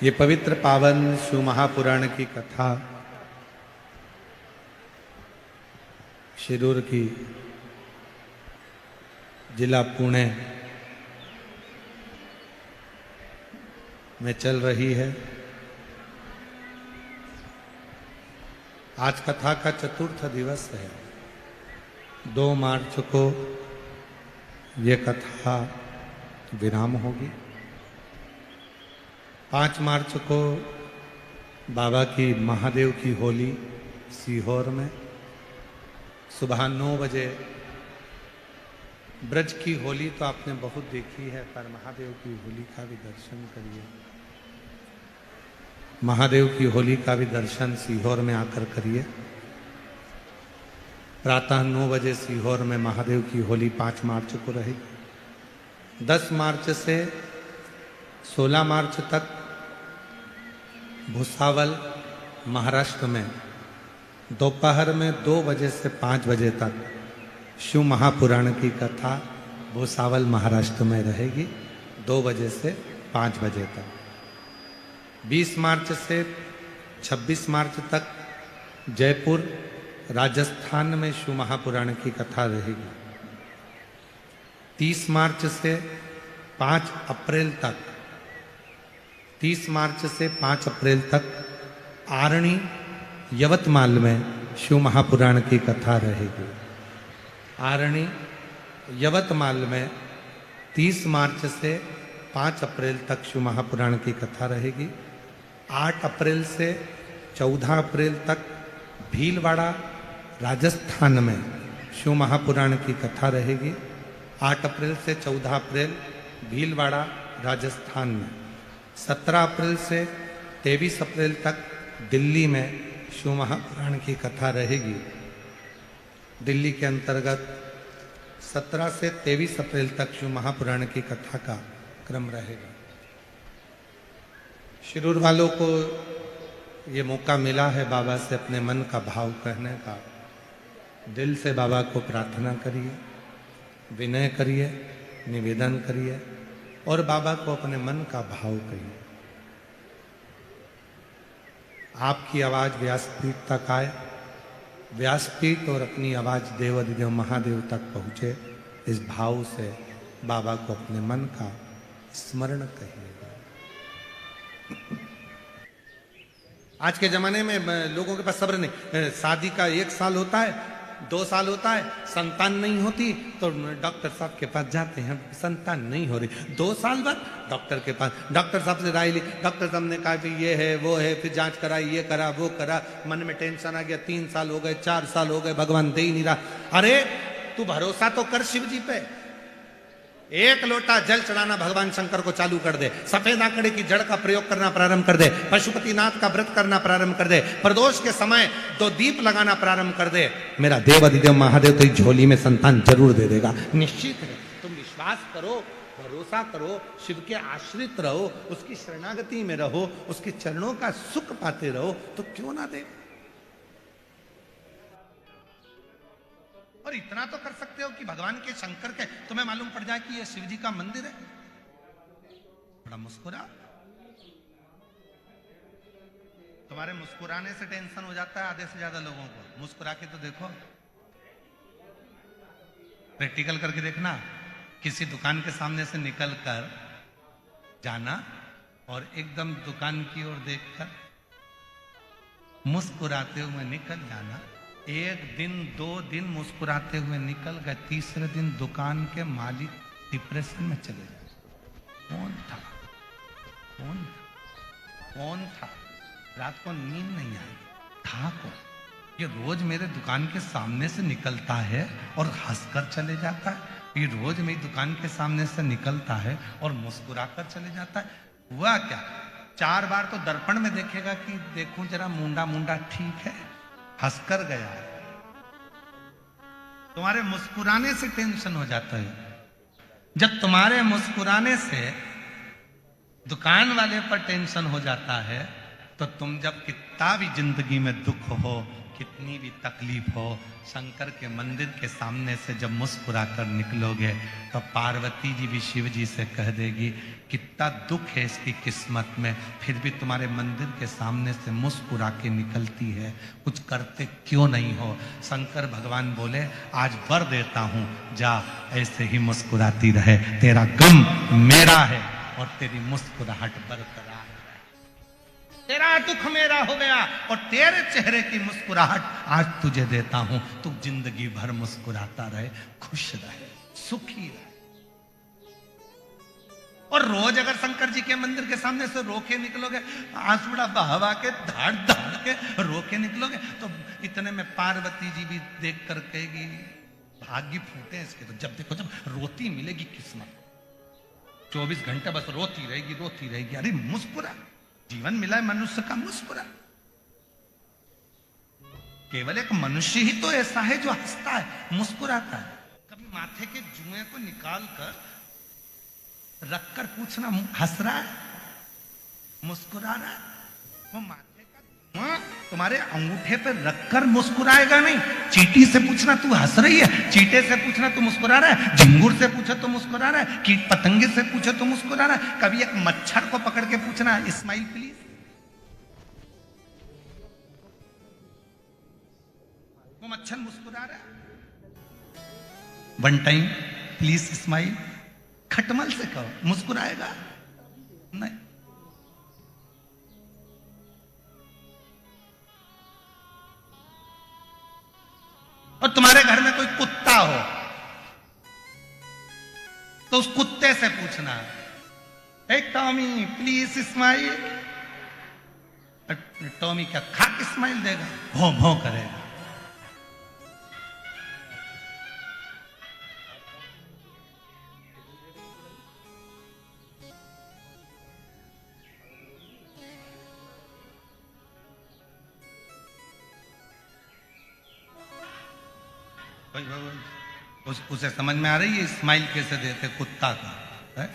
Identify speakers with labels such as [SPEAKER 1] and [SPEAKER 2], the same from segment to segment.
[SPEAKER 1] ये पवित्र पावन शिव महापुराण की कथा शिरूर की जिला पुणे में चल रही है। आज कथा का चतुर्थ दिवस है। 2 मार्च को ये कथा विराम होगी। 5 मार्च को बाबा की महादेव की होली सीहोर में सुबह 9 बजे। ब्रज की होली तो आपने बहुत देखी है, पर महादेव की होली का भी दर्शन करिए। महादेव की होली का भी दर्शन सीहोर में आकर करिए। प्रातः 9 बजे सीहोर में महादेव की होली 5 मार्च को रहेगी। 10 मार्च से 16 मार्च तक भुसावल महाराष्ट्र में दोपहर में 2 बजे से 5 बजे तक शिव महापुराण की कथा भुसावल महाराष्ट्र में रहेगी, 2 बजे से 5 बजे तक। 20 मार्च से 26 मार्च तक जयपुर राजस्थान में शिव महापुराण की कथा रहेगी। 30 मार्च से 5 अप्रैल तक 30 मार्च से 5 अप्रैल तक आरणी यवतमाल में शिव महापुराण की कथा रहेगी। आरणी यवतमाल में 30 मार्च से 5 अप्रैल तक शिव महापुराण की कथा रहेगी। 8 अप्रैल से 14 अप्रैल तक भीलवाड़ा राजस्थान में शिव महापुराण की कथा रहेगी। 8 अप्रैल से 14 अप्रैल भीलवाड़ा राजस्थान में। 17 अप्रैल से 23 अप्रैल तक दिल्ली में शिव महापुराण की कथा रहेगी। दिल्ली के अंतर्गत 17 से 23 अप्रैल तक शिव महापुराण की कथा का क्रम रहेगा। शिरूर वालों को ये मौका मिला है बाबा से अपने मन का भाव कहने का। दिल से बाबा को प्रार्थना करिए, विनय करिए, निवेदन करिए और बाबा को अपने मन का भाव कहिए। आपकी आवाज व्यासपीठ तक आए, व्यासपीठ और अपनी आवाज देवाधिदेव महादेव तक पहुंचे। इस भाव से बाबा को अपने मन का स्मरण कहिएगा। आज के जमाने में लोगों के पास सब्र नहीं। शादी का 1 साल होता है, 2 साल होता है, संतान नहीं होती तो डॉक्टर साहब के पास जाते हैं, संतान नहीं हो रही। 2 साल बाद डॉक्टर के पास, डॉक्टर साहब से राय ली, डॉक्टर साहब ने कहा कि ये है वो है, फिर जांच कराई, ये करा वो करा, मन में टेंशन आ गया। 3 साल हो गए, 4 साल हो गए, भगवान दे ही नहीं रहा। अरे तू भरोसा तो कर शिव जी पे। 1 लोटा जल चढ़ाना भगवान शंकर को चालू कर दे। सफेद आंकड़े की जड़ का प्रयोग करना प्रारंभ कर दे। पशुपतिनाथ का व्रत करना प्रारंभ कर दे। प्रदोष के समय 2 दीप लगाना प्रारंभ कर दे। मेरा देवाधिदेव महादेव तो झोली में संतान जरूर दे देगा, निश्चित है। तुम विश्वास करो, भरोसा करो, शिव के आश्रित रहो, उसकी शरणागति में रहो, उसके चरणों का सुख पाते रहो, तो क्यों ना दे। और इतना तो कर सकते हो कि भगवान के शंकर के तुम्हें मालूम पड़ जाए कि ये शिव जी का मंदिर है। बड़ा मुस्कुरा। तुम्हारे मुस्कुराने से टेंशन हो जाता है आधे से ज्यादा लोगों को। मुस्कुरा के तो देखो, प्रैक्टिकल करके देखना। किसी दुकान के सामने से निकल कर जाना और एकदम दुकान की ओर देखकर मुस्कुराते हुए निकल जाना। 1 दिन 2 दिन मुस्कुराते हुए निकल गए, तीसरे दिन दुकान के मालिक डिप्रेशन में चले गए। कौन था? कौन था? कौन था? रात को नींद नहीं आई। था कौन? ये रोज मेरे दुकान के सामने से निकलता है और हंसकर चले जाता है। ये रोज मेरी दुकान के सामने से निकलता है और मुस्कुराकर चले जाता है। हुआ क्या? 4 बार तो दर्पण में देखेगा कि देखूं जरा मुंडा मुंडा ठीक है, हंसकर गया। तुम्हारे मुस्कुराने से टेंशन हो जाता है। जब तुम्हारे मुस्कुराने से दुकान वाले पर टेंशन हो जाता है, तो तुम जब कितना भी जिंदगी में दुख हो, कितनी भी तकलीफ हो, शंकर के मंदिर के सामने से जब मुस्कुरा कर निकलोगे तो पार्वती जी भी शिव जी से कह देगी कितना दुख है इसकी किस्मत में, फिर भी तुम्हारे मंदिर के सामने से मुस्कुरा के निकलती है, कुछ करते क्यों नहीं हो। शंकर भगवान बोले आज वर देता हूं, जा ऐसे ही मुस्कुराती रहे, तेरा गम मेरा है और तेरी मुस्कुराहट बरकरार है। तेरा दुख मेरा हो गया और तेरे चेहरे की मुस्कुराहट आज तुझे देता हूं, तू जिंदगी भर मुस्कुराता रहे, खुश रहे, सुखी रहे। और रोज अगर शंकर जी के मंदिर के सामने से रोके निकलोगे, आंसुड़ा बहवा के धाड़ धाड़ के रोके निकलोगे, तो इतने में पार्वती जी भी देख कर कहेगी भाग्य फूटे इसके, तो जब देखो जब रोती मिलेगी किस्मत, 24 घंटे बस रोती रहेगी। अरे मुस्कुरा, जीवन मिला है मनुष्य का, मुस्कुरा। केवल एक मनुष्य ही तो ऐसा है जो हंसता है, मुस्कुराता है। कभी माथे के जुए को निकाल कर रखकर पूछना हंस रहा है, मुस्कुरा रहा है? वो माथे का जुआ तुम्हारे अंगूठे पर रखकर मुस्कुराएगा नहीं। चींटी से पूछना तू हंस रही है, चींटे से पूछना तू मुस्कुरा रहा है, झिंगुर से पूछो तो मुस्कुरा रहा है, कीट पतंगे से पूछो तो मुस्कुरा रहा है। कभी एक मच्छर को पकड़ के पूछना स्माइल प्लीज, वो मच्छर मुस्कुरा रहा है। वन टाइम प्लीज स्माइल, खटमल से कहो, मुस्कुराएगा नहीं। और तुम्हारे घर में कोई कुत्ता हो तो उस कुत्ते से पूछना हे टॉमी प्लीज स्माइल, टॉमी क्या खाक स्माइल देगा, भों भों करेगा। उसे समझ में आ रही है स्माइल कैसे देते कुत्ता का है?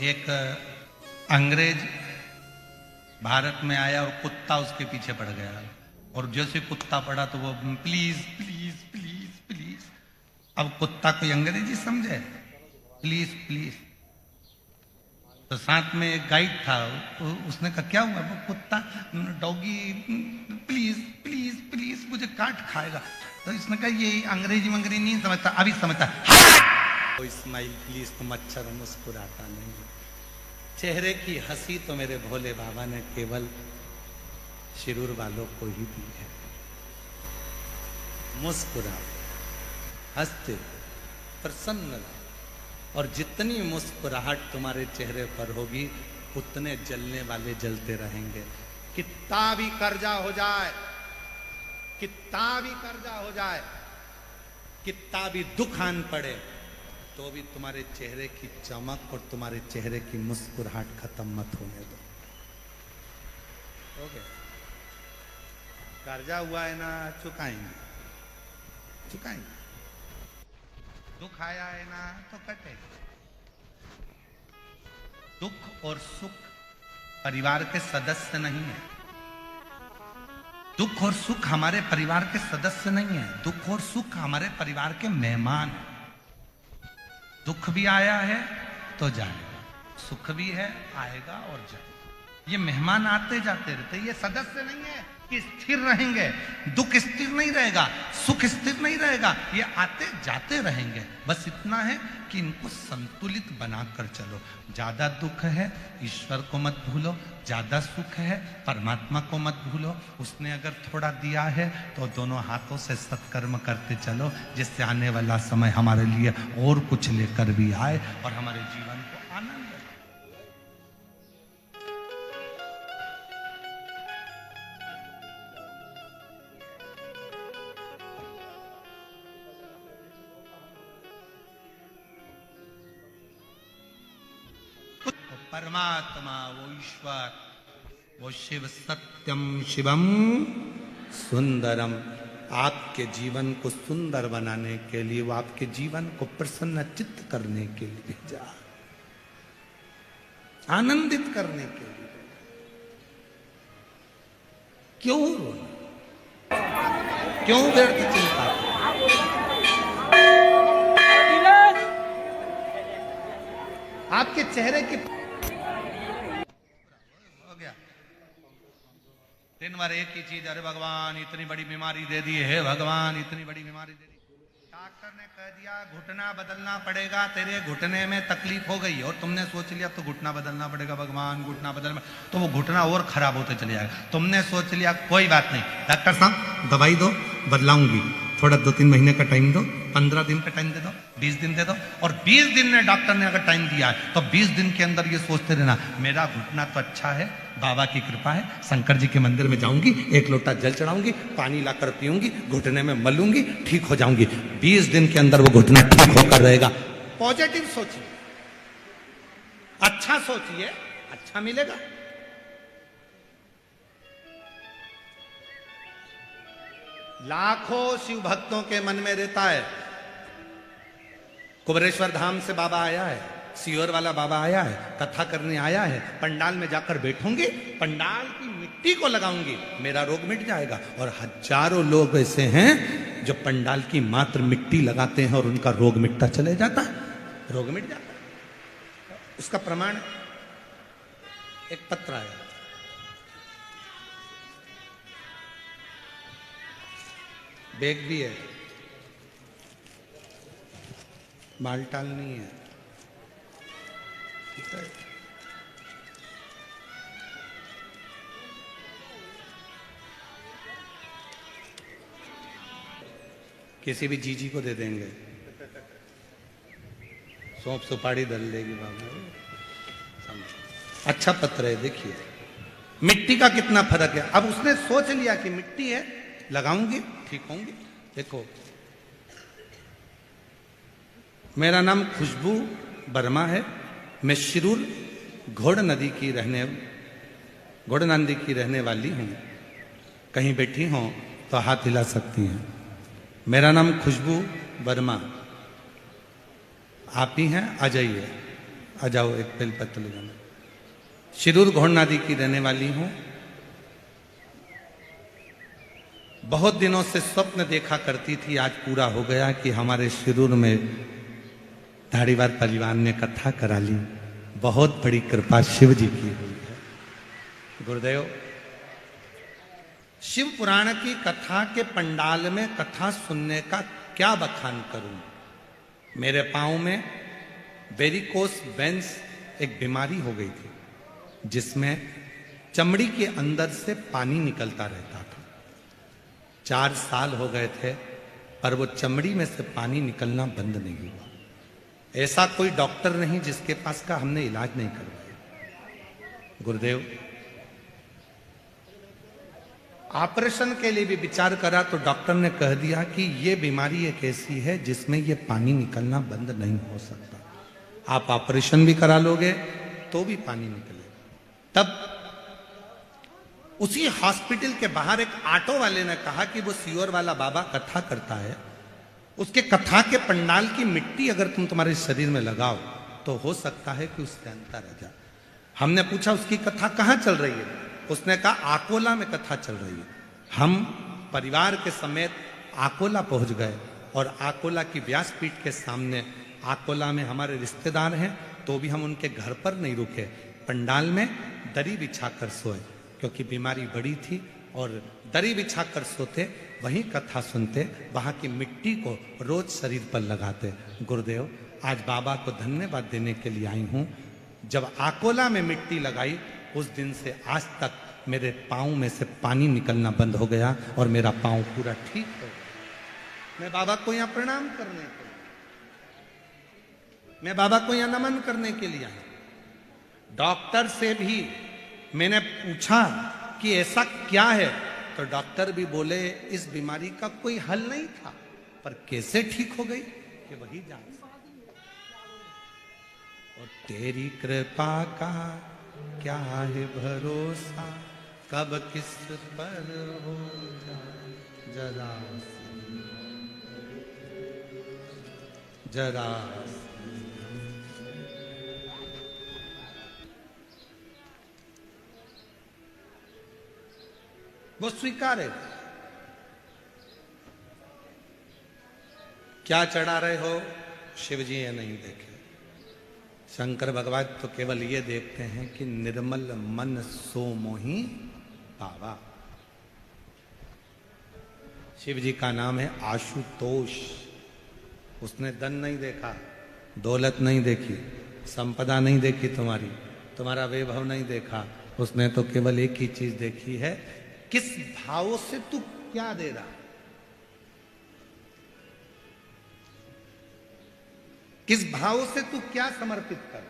[SPEAKER 1] एक अंग्रेज भारत में आया और कुत्ता उसके पीछे पड़ गया, और जैसे कुत्ता पड़ा तो वो प्लीज प्लीज प्लीज प्लीज। अब कुत्ता कोई अंग्रेजी समझे, प्लीज प्लीज। तो साथ में एक गाइड था, उसने कहा क्या हुआ? वो कुत्ता डॉगी प्लीज प्लीज प्लीज मुझे काट खाएगा। तो इसने कहा ये अंग्रेजी मंग्रेजी नहीं समझता, अभी समझता। तो स्माइल प्लीज तो मच्छर मुस्कुराता नहीं, चेहरे की हंसी तो मेरे भोले बाबा ने केवल शिरूर वालों को ही दी है। मुस्कुराओ, हंसते, प्रसन्न रहो, और जितनी मुस्कुराहट तुम्हारे चेहरे पर होगी उतने जलने वाले जलते रहेंगे। कितना भी कर्जा हो जाए, कितना भी कर्जा हो जाए, कितना भी दुख आन पड़े, तो भी तुम्हारे चेहरे की चमक और तुम्हारे चेहरे की मुस्कुराहट खत्म मत होने दो। ओके, कर्जा हुआ है ना, चुकाएंगे चुकाएंगे। दुख आया है ना तो कटेगा। दुख और सुख परिवार के सदस्य नहीं है। दुख और सुख हमारे परिवार के सदस्य नहीं है, दुख और सुख हमारे परिवार के मेहमान हैं। दुख भी आया है तो जाएगा, सुख भी है आएगा और जाएगा। ये मेहमान आते जाते रहते, ये सदस्य नहीं है कि स्थिर रहेंगे। दुख स्थिर नहीं रहेगा, सुख स्थिर नहीं रहेगा, ये आते जाते रहेंगे। बस इतना है कि इनको संतुलित बनाकर चलो। ज्यादा दुख है ईश्वर को मत भूलो, ज्यादा सुख है परमात्मा को मत भूलो। उसने अगर थोड़ा दिया है तो दोनों हाथों से सत्कर्म करते चलो, जिससे आने वाला समय हमारे लिए और कुछ लेकर भी आए और हमारे जीवन को आनंद दे। परमात्मा वो ईश्वर वो शिव सत्यम शिवम सुंदरम। आपके जीवन को सुंदर बनाने के लिए, वो आपके जीवन को प्रसन्न चित्त करने के लिए भेजा, आनंदित करने के लिए। क्यों रोना, क्यों व्यर्थ चिंता? आपके चेहरे की हो गया दिन भर एक ही चीज, अरे भगवान इतनी बड़ी बीमारी दे दी है, भगवान इतनी बड़ी बीमारी दे दी। डॉक्टर ने कह दिया घुटना बदलना पड़ेगा, तेरे घुटने में तकलीफ हो गई और तुमने सोच लिया तो घुटना बदलना पड़ेगा, भगवान घुटना बदलना, तो वो घुटना और खराब होते चले जाएगा। तुमने सोच लिया कोई बात नहीं, डॉक्टर साहब दवाई दो, बदलाऊंगी, थोड़ा 2-3 महीने का टाइम दो, 15 दिन का टाइम दे दो, 20 दिन दे दो। और 20 दिन में डॉक्टर ने अगर टाइम दिया है तो 20 दिन के अंदर ये सोचते रहना, मेरा घुटना तो अच्छा है, बाबा की कृपा है, शंकर जी के मंदिर में जाऊंगी, 1 लोटा जल चढ़ाऊंगी, पानी लाकर पीऊंगी, घुटने में मलूंगी, ठीक हो जाऊंगी। 20 दिन के अंदर वो घुटना ठीक होकर रहेगा। पॉजिटिव सोचिए, अच्छा सोचिए, अच्छा मिलेगा। लाखों शिव भक्तों के मन में रहता है, कुबरेश्वर धाम से बाबा आया है, सीहोर वाला बाबा आया है, कथा करने आया है, पंडाल में जाकर बैठूंगी, पंडाल की मिट्टी को लगाऊंगी, मेरा रोग मिट जाएगा। और हजारों लोग ऐसे हैं जो पंडाल की मात्र मिट्टी लगाते हैं और उनका रोग मिटता चले जाता है, रोग मिट जाता है। उसका प्रमाण एक पत्र आया, बैग भी है, बालटाल नहीं है, ठीक है। किसी भी जीजी को दे देंगे, सौंप सुपारी दल देगी बाबा। अच्छा पत्र है, देखिए मिट्टी का कितना फर्क है। अब उसने सोच लिया कि मिट्टी है, लगाऊंगी ठीक होंगी। देखो मेरा नाम खुशबू वर्मा है, मैं शिरूर घोड़ नदी की रहने वाली हूं। कहीं बैठी हो तो हाथ हिला सकती हैं। मेरा नाम खुशबू वर्मा, आप ही हैं? आ जाइए, आ जाओ, एक बेल पत्र लगाना। शिरूर घोड़ नदी की रहने वाली हूं। बहुत दिनों से स्वप्न देखा करती थी, आज पूरा हो गया कि हमारे शिरूर में धारीवाल परिवार ने कथा करा ली। बहुत बड़ी कृपा शिव जी की हुई है। गुरुदेव, शिव पुराण की कथा के पंडाल में कथा सुनने का क्या बखान करूं। मेरे पांव में वेरिकोस वेन्स एक बीमारी हो गई थी, जिसमें चमड़ी के अंदर से पानी निकलता रहता था। 4 साल हो गए थे, पर वो चमड़ी में से पानी निकलना बंद नहीं हुआ। ऐसा कोई डॉक्टर नहीं जिसके पास का हमने इलाज नहीं करवाया। गुरुदेव, ऑपरेशन के लिए भी विचार करा तो डॉक्टर ने कह दिया कि ये बीमारी एक ऐसी है जिसमें ये पानी निकलना बंद नहीं हो सकता। आप ऑपरेशन भी करा लोगे तो भी पानी निकलेगा। तब उसी हॉस्पिटल के बाहर एक ऑटो वाले ने कहा कि वो सीहोर वाला बाबा कथा करता है, उसके कथा के पंडाल की मिट्टी अगर तुम तुम्हारे शरीर में लगाओ तो हो सकता है कि उससे अंतर आ जाए। हमने पूछा उसकी कथा कहाँ चल रही है? उसने कहा आकोला में कथा चल रही है। हम परिवार के समेत आकोला पहुंच गए और आकोला की व्यासपीठ के सामने, आकोला में हमारे रिश्तेदार हैं तो भी हम उनके घर पर नहीं रुके, पंडाल में दरी बिछाकर सोए, क्योंकि बीमारी बड़ी थी और दरी बिछाकर सोते, वहीं कथा सुनते, वहां की मिट्टी को रोज शरीर पर लगाते। गुरुदेव, आज बाबा को धन्यवाद देने के लिए आई हूं। जब आकोला में मिट्टी लगाई, उस दिन से आज तक मेरे पाँव में से पानी निकलना बंद हो गया और मेरा पाँव पूरा ठीक हो गया। मैं बाबा को यहाँ प्रणाम करने के लिए, मैं बाबा को यहाँ नमन करने के लिए आई। डॉक्टर से भी मैंने पूछा कि ऐसा क्या है, तो डॉक्टर भी बोले इस बीमारी का कोई हल नहीं था, पर कैसे ठीक हो गई कि वही जान। और तेरी कृपा का क्या है भरोसा, कब किस पर हो जाए। जरा जरा वो स्वीकारे। क्या चढ़ा रहे हो? शिव जी ये नहीं देखे। शंकर भगवान तो केवल ये देखते हैं कि निर्मल मन सो मोहि पावा। शिव जी का नाम है आशुतोष। उसने धन नहीं देखा, दौलत नहीं देखी, संपदा नहीं देखी, तुम्हारा वैभव नहीं देखा। उसने तो केवल एक ही चीज देखी है, किस भाव से तू क्या दे रहा, किस भाव से तू क्या समर्पित कर।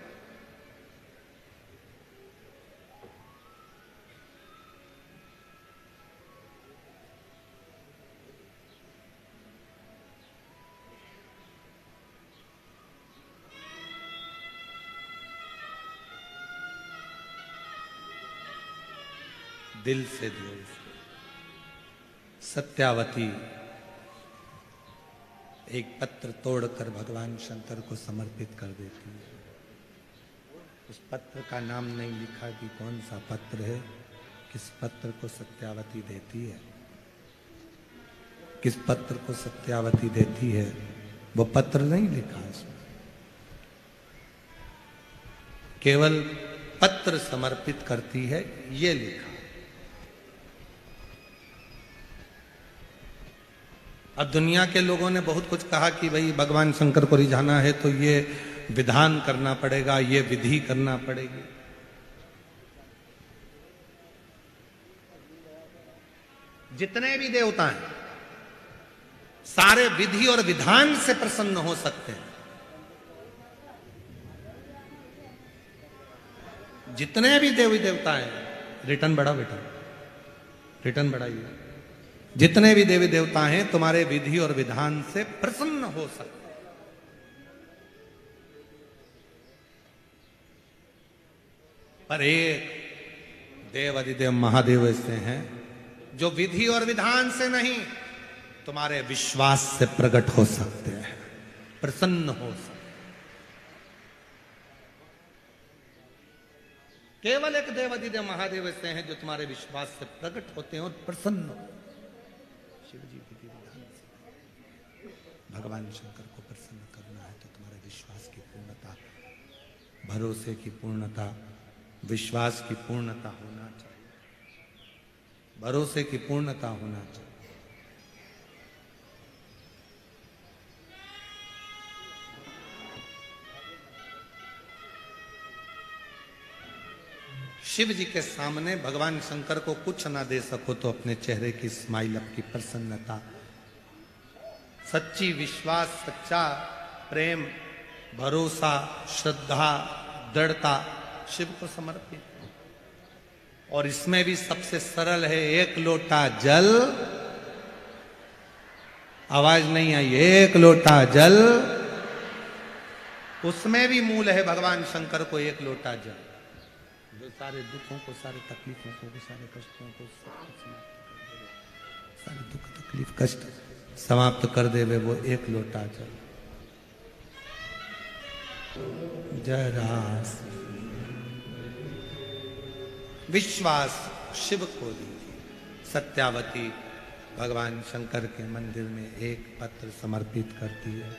[SPEAKER 1] दिल से दिल से। सत्यावती एक पत्र तोड़कर भगवान शंकर को समर्पित कर देती है। उस पत्र का नाम नहीं लिखा कि कौन सा पत्र है, किस पत्र को सत्यावती देती है, किस पत्र को सत्यावती देती है, वो पत्र नहीं लिखा इसमें। केवल पत्र समर्पित करती है, ये लिखा। अब दुनिया के लोगों ने बहुत कुछ कहा कि भाई भगवान शंकर को रिझाना है तो ये विधान करना पड़ेगा, ये विधि करना पड़ेगी। जितने भी देवता हैं सारे विधि और विधान से प्रसन्न हो सकते हैं। जितने भी देवी देवता हैं, रिटर्न बढ़ा बेटा, रिटर्न बढ़ाइए। जितने भी देवी देवता हैं तुम्हारे विधि और विधान से प्रसन्न हो सकते हैं। पर एक देव अधिदेव महादेव ऐसे हैं जो विधि और विधान से नहीं, तुम्हारे विश्वास से प्रकट हो सकते हैं, प्रसन्न हो सकते हैं। केवल एक देव अधिदेव महादेव ऐसे हैं जो तुम्हारे विश्वास से प्रकट होते हैं और प्रसन्न होते हैं। शिव जी विधि विधान से भगवान शंकर को प्रसन्न करना है तो तुम्हारे विश्वास की पूर्णता, भरोसे की पूर्णता, विश्वास की पूर्णता होना चाहिए, भरोसे की पूर्णता होना चाहिए। शिव जी के सामने भगवान शंकर को कुछ ना दे सको तो अपने चेहरे की स्माइल, अपनी प्रसन्नता, सच्ची विश्वास, सच्चा प्रेम, भरोसा, श्रद्धा, दृढ़ता शिव को समर्पित। और इसमें भी सबसे सरल है, एक लोटा जल, आवाज नहीं आई, एक लोटा जल, उसमें भी मूल है भगवान शंकर को एक लोटा जल, जो सारे दुखों को, सारे तकलीफों को, सारे कष्टों को, सारे दुख तकलीफ कष्ट समाप्त कर देवे वो एक लोटा जल। जरा विश्वास शिव को दीजिए। सत्यावती भगवान शंकर के मंदिर में एक पत्र समर्पित करती है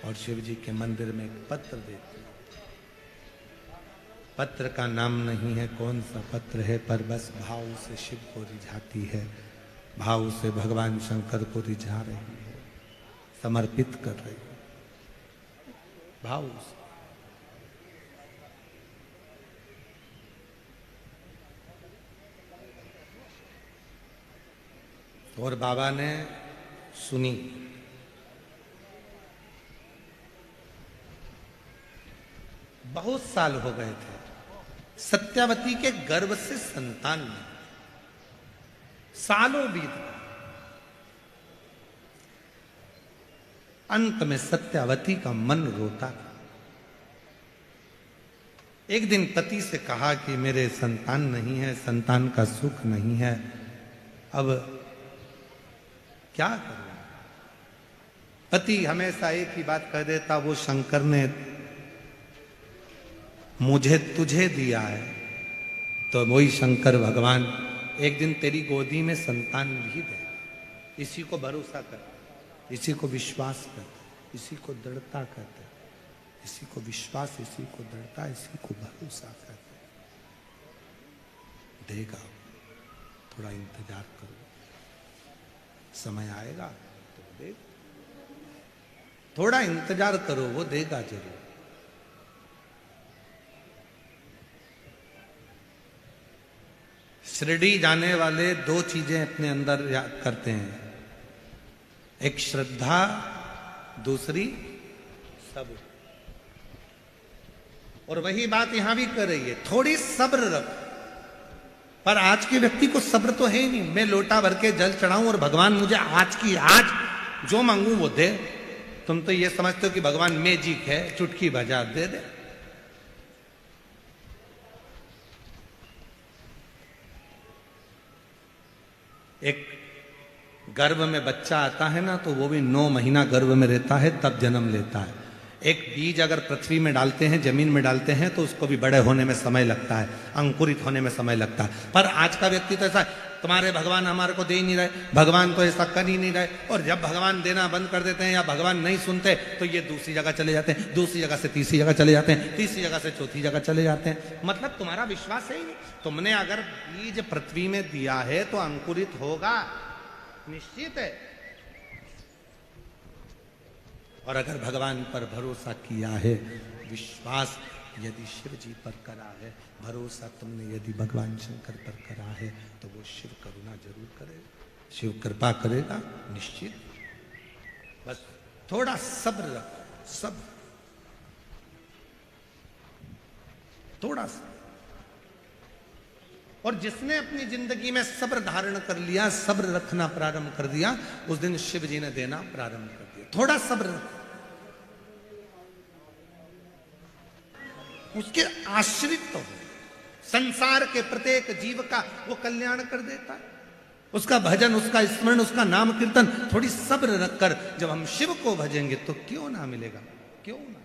[SPEAKER 1] और शिव जी के मंदिर में एक पत्र देती है। पत्र का नाम नहीं है कौन सा पत्र है, पर बस भाव से शिव को रिझाती है, भाव से भगवान शंकर को रिझा रही है, समर्पित कर रही है, भाव से। और बाबा ने सुनी। बहुत साल हो गए थे, सत्यावती के गर्भ से संतान नहीं, सालों बीत गए। अंत में सत्यावती का मन रोता था। एक दिन पति से कहा कि मेरे संतान नहीं है, संतान का सुख नहीं है, अब क्या करूं? पति हमेशा एक ही बात कह देता, वो शंकर ने मुझे तुझे दिया है, तो वही शंकर भगवान एक दिन तेरी गोदी में संतान भी दे। इसी को भरोसा कर, इसी को विश्वास कर, इसी को दृढ़ता कहते हैं। इसी को विश्वास, इसी को दृढ़ता, इसी को भरोसा कहते हैं। देगा, थोड़ा इंतजार करो, समय आएगा तो देगा। थोड़ा इंतजार करो, वो देगा जरूर। शिरडी जाने वाले दो चीजें अपने अंदर याद करते हैं, एक श्रद्धा, दूसरी सब्र। और वही बात यहां भी कर रही है, थोड़ी सब्र रख। पर आज के व्यक्ति को सब्र तो है ही नहीं। मैं लोटा भर के जल चढ़ाऊं और भगवान मुझे आज की आज जो मांगू वो दे। तुम तो ये समझते हो कि भगवान मैजिक है, चुटकी बजा दे दे। एक गर्भ में बच्चा आता है ना, तो वो भी 9 महीना गर्भ में रहता है, तब जन्म लेता है। एक बीज अगर पृथ्वी में डालते हैं, जमीन में डालते हैं, तो उसको भी बड़े होने में समय लगता है, अंकुरित होने में समय लगता है। पर आज का व्यक्ति तो ऐसा, तुम्हारे भगवान हमारे को दे ही नहीं रहे, भगवान तो ऐसा कर ही नहीं रहे। और जब भगवान देना बंद कर देते हैं या भगवान नहीं सुनते, तो ये दूसरी जगह चले जाते हैं, दूसरी जगह से तीसरी जगह चले जाते हैं, तीसरी जगह से चौथी जगह चले जाते हैं। मतलब तुम्हारा विश्वास है ही नहीं। तुमने अगर बीज पृथ्वी में दिया है तो अंकुरित होगा, निश्चित है। और अगर भगवान पर भरोसा किया है, विश्वास यदि शिव जी पर करा है, भरोसा तुमने यदि भगवान शंकर पर करा है, तो वो शिव करुणा जरूर करेगा, शिव कृपा करेगा, निश्चित। बस थोड़ा सब्र रखो, सब्र, थोड़ा सा। और जिसने अपनी जिंदगी में सब्र धारण कर लिया, सब्र रखना प्रारंभ कर दिया, उस दिन शिव जी ने देना प्रारंभ कर दिया। थोड़ा सब्र रखो, उसके आश्रित तो हो। संसार के प्रत्येक जीव का वो कल्याण कर देता है। उसका भजन, उसका स्मरण, उसका नाम कीर्तन, थोड़ी सब्र रखकर जब हम शिव को भजेंगे तो क्यों ना मिलेगा, क्यों ना।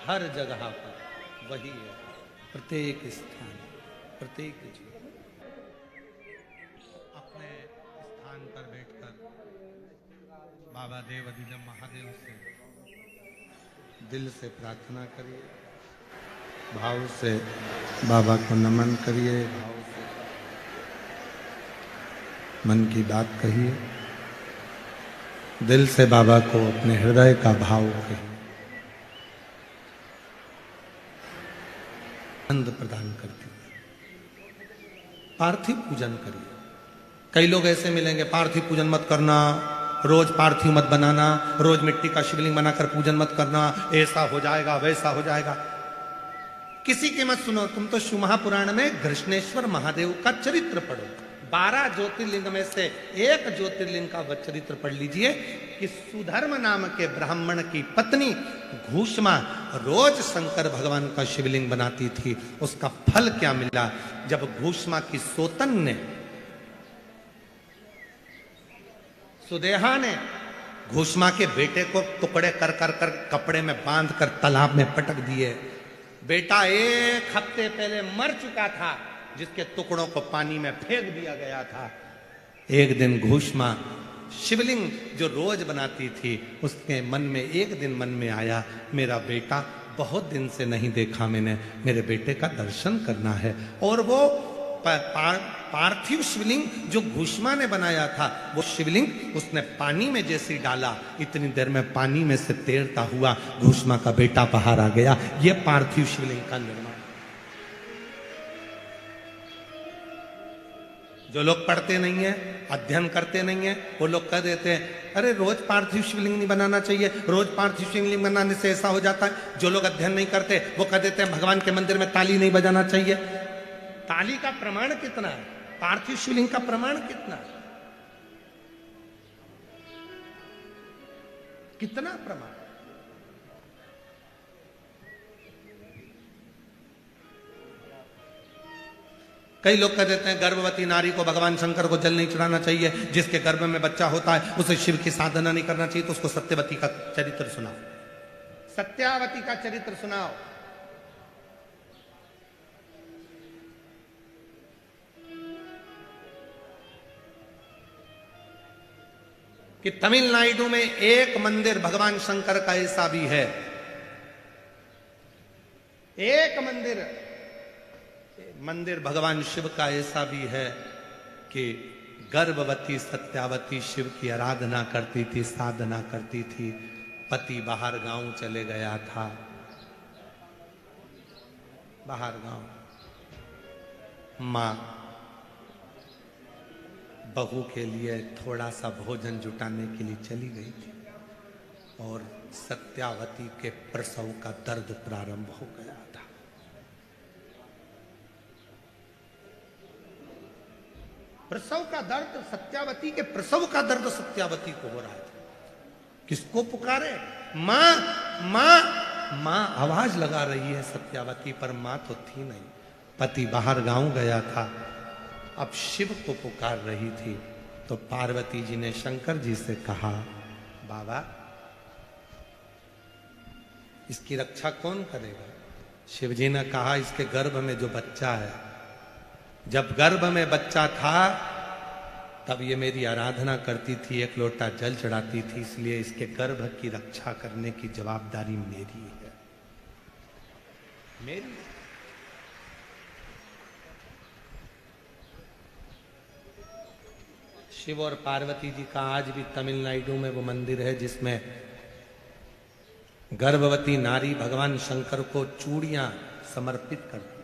[SPEAKER 1] हर जगह पर वही है, प्रत्येक स्थान, प्रत्येक जीव अपने स्थान पर बैठकर बाबा देव अधिदेव महादेव से दिल से प्रार्थना करिए, भाव से बाबा को नमन करिए, भाव से मन की बात कहिए, दिल से बाबा को अपने हृदय का भाव कहिए, आनंद प्रदान करती है। पार्थिव पूजन करिए। कई लोग ऐसे मिलेंगे, पार्थिव पूजन मत करना, रोज पार्थिव मत बनाना, रोज मिट्टी का शिवलिंग बनाकर पूजन मत करना, ऐसा हो जाएगा, वैसा हो जाएगा। किसी की मत सुनो। तुम तो शिव महापुराण में घृष्णेश्वर महादेव का चरित्र पढ़ो। 12 ज्योतिर्लिंग में से एक ज्योतिर्लिंग का वह चरित्र पढ़ लीजिए कि सुधर्म नाम के ब्राह्मण की पत्नी घूष्मा रोज शंकर भगवान का शिवलिंग बनाती थी। उसका फल क्या मिला? जब घूष्मा की सोतन ने, सुदेहा ने घूष्मा के बेटे को टुकड़े कर कर कर कपड़े में बांध कर तालाब में पटक दिए। बेटा 1 हफ्ते पहले मर चुका था, जिसके टुकड़ों को पानी में फेंक दिया गया था। एक दिन घूष्मा शिवलिंग जो रोज बनाती थी, उसके मन में एक दिन मन में आया, मेरा बेटा बहुत दिन से नहीं देखा मैंने, मेरे बेटे का दर्शन करना है। और वो पार्थिव शिवलिंग जो घूष्मा ने बनाया था, वो शिवलिंग उसने पानी में जैसे डाला, इतनी देर में पानी में से तैरता हुआ घूष्मा का बेटा बाहर आ गया। ये पार्थिव शिवलिंग का निर्माण। जो लोग पढ़ते नहीं है, अध्ययन करते नहीं है, वो लोग कह देते हैं अरे रोज पार्थिव शिवलिंग नहीं बनाना चाहिए, रोज पार्थिव शिवलिंग बनाने से ऐसा हो जाता है। जो लोग अध्ययन नहीं करते वो कह देते हैं भगवान के मंदिर में ताली नहीं बजाना चाहिए। ताली का प्रमाण कितना है? पार्थिव शिवलिंग का प्रमाण कितना है? कितना प्रमाण? कई लोग कह देते हैं गर्भवती नारी को भगवान शंकर को जल नहीं चढ़ाना चाहिए, जिसके गर्भ में बच्चा होता है उसे शिव की साधना नहीं करना चाहिए। तो उसको सत्यवती का चरित्र सुनाओ, सत्यावती का चरित्र सुनाओ। कि तमिलनाडु में एक मंदिर भगवान शंकर का ऐसा भी है, एक मंदिर भगवान शिव का ऐसा भी है कि गर्भवती सत्यावती शिव की आराधना करती थी, साधना करती थी। पति बाहर गांव चले गया था, बाहर गांव, मां बहू के लिए थोड़ा सा भोजन जुटाने के लिए चली गई थी और सत्यावती के प्रसव का दर्द प्रारंभ हो गया था। प्रसव का दर्द, सत्यावती के प्रसव का दर्द सत्यावती को हो रहा था। किसको पुकारे? मां मां मां आवाज लगा रही है सत्यावती, पर मां तो थी नहीं। पति बाहर गांव गया था, अब शिव को पुकार रही थी। तो पार्वती जी ने शंकर जी से कहा, बाबा इसकी रक्षा कौन करेगा? शिव जी ने कहा, इसके गर्भ में जो बच्चा है, जब गर्भ में बच्चा था तब ये मेरी आराधना करती थी, एक लोटा जल चढ़ाती थी, इसलिए इसके गर्भ की रक्षा करने की जवाबदारी मेरी है, मेरी। शिव और पार्वती जी का आज भी तमिलनाडु में वो मंदिर है जिसमें गर्भवती नारी भगवान शंकर को चूड़ियां समर्पित करती,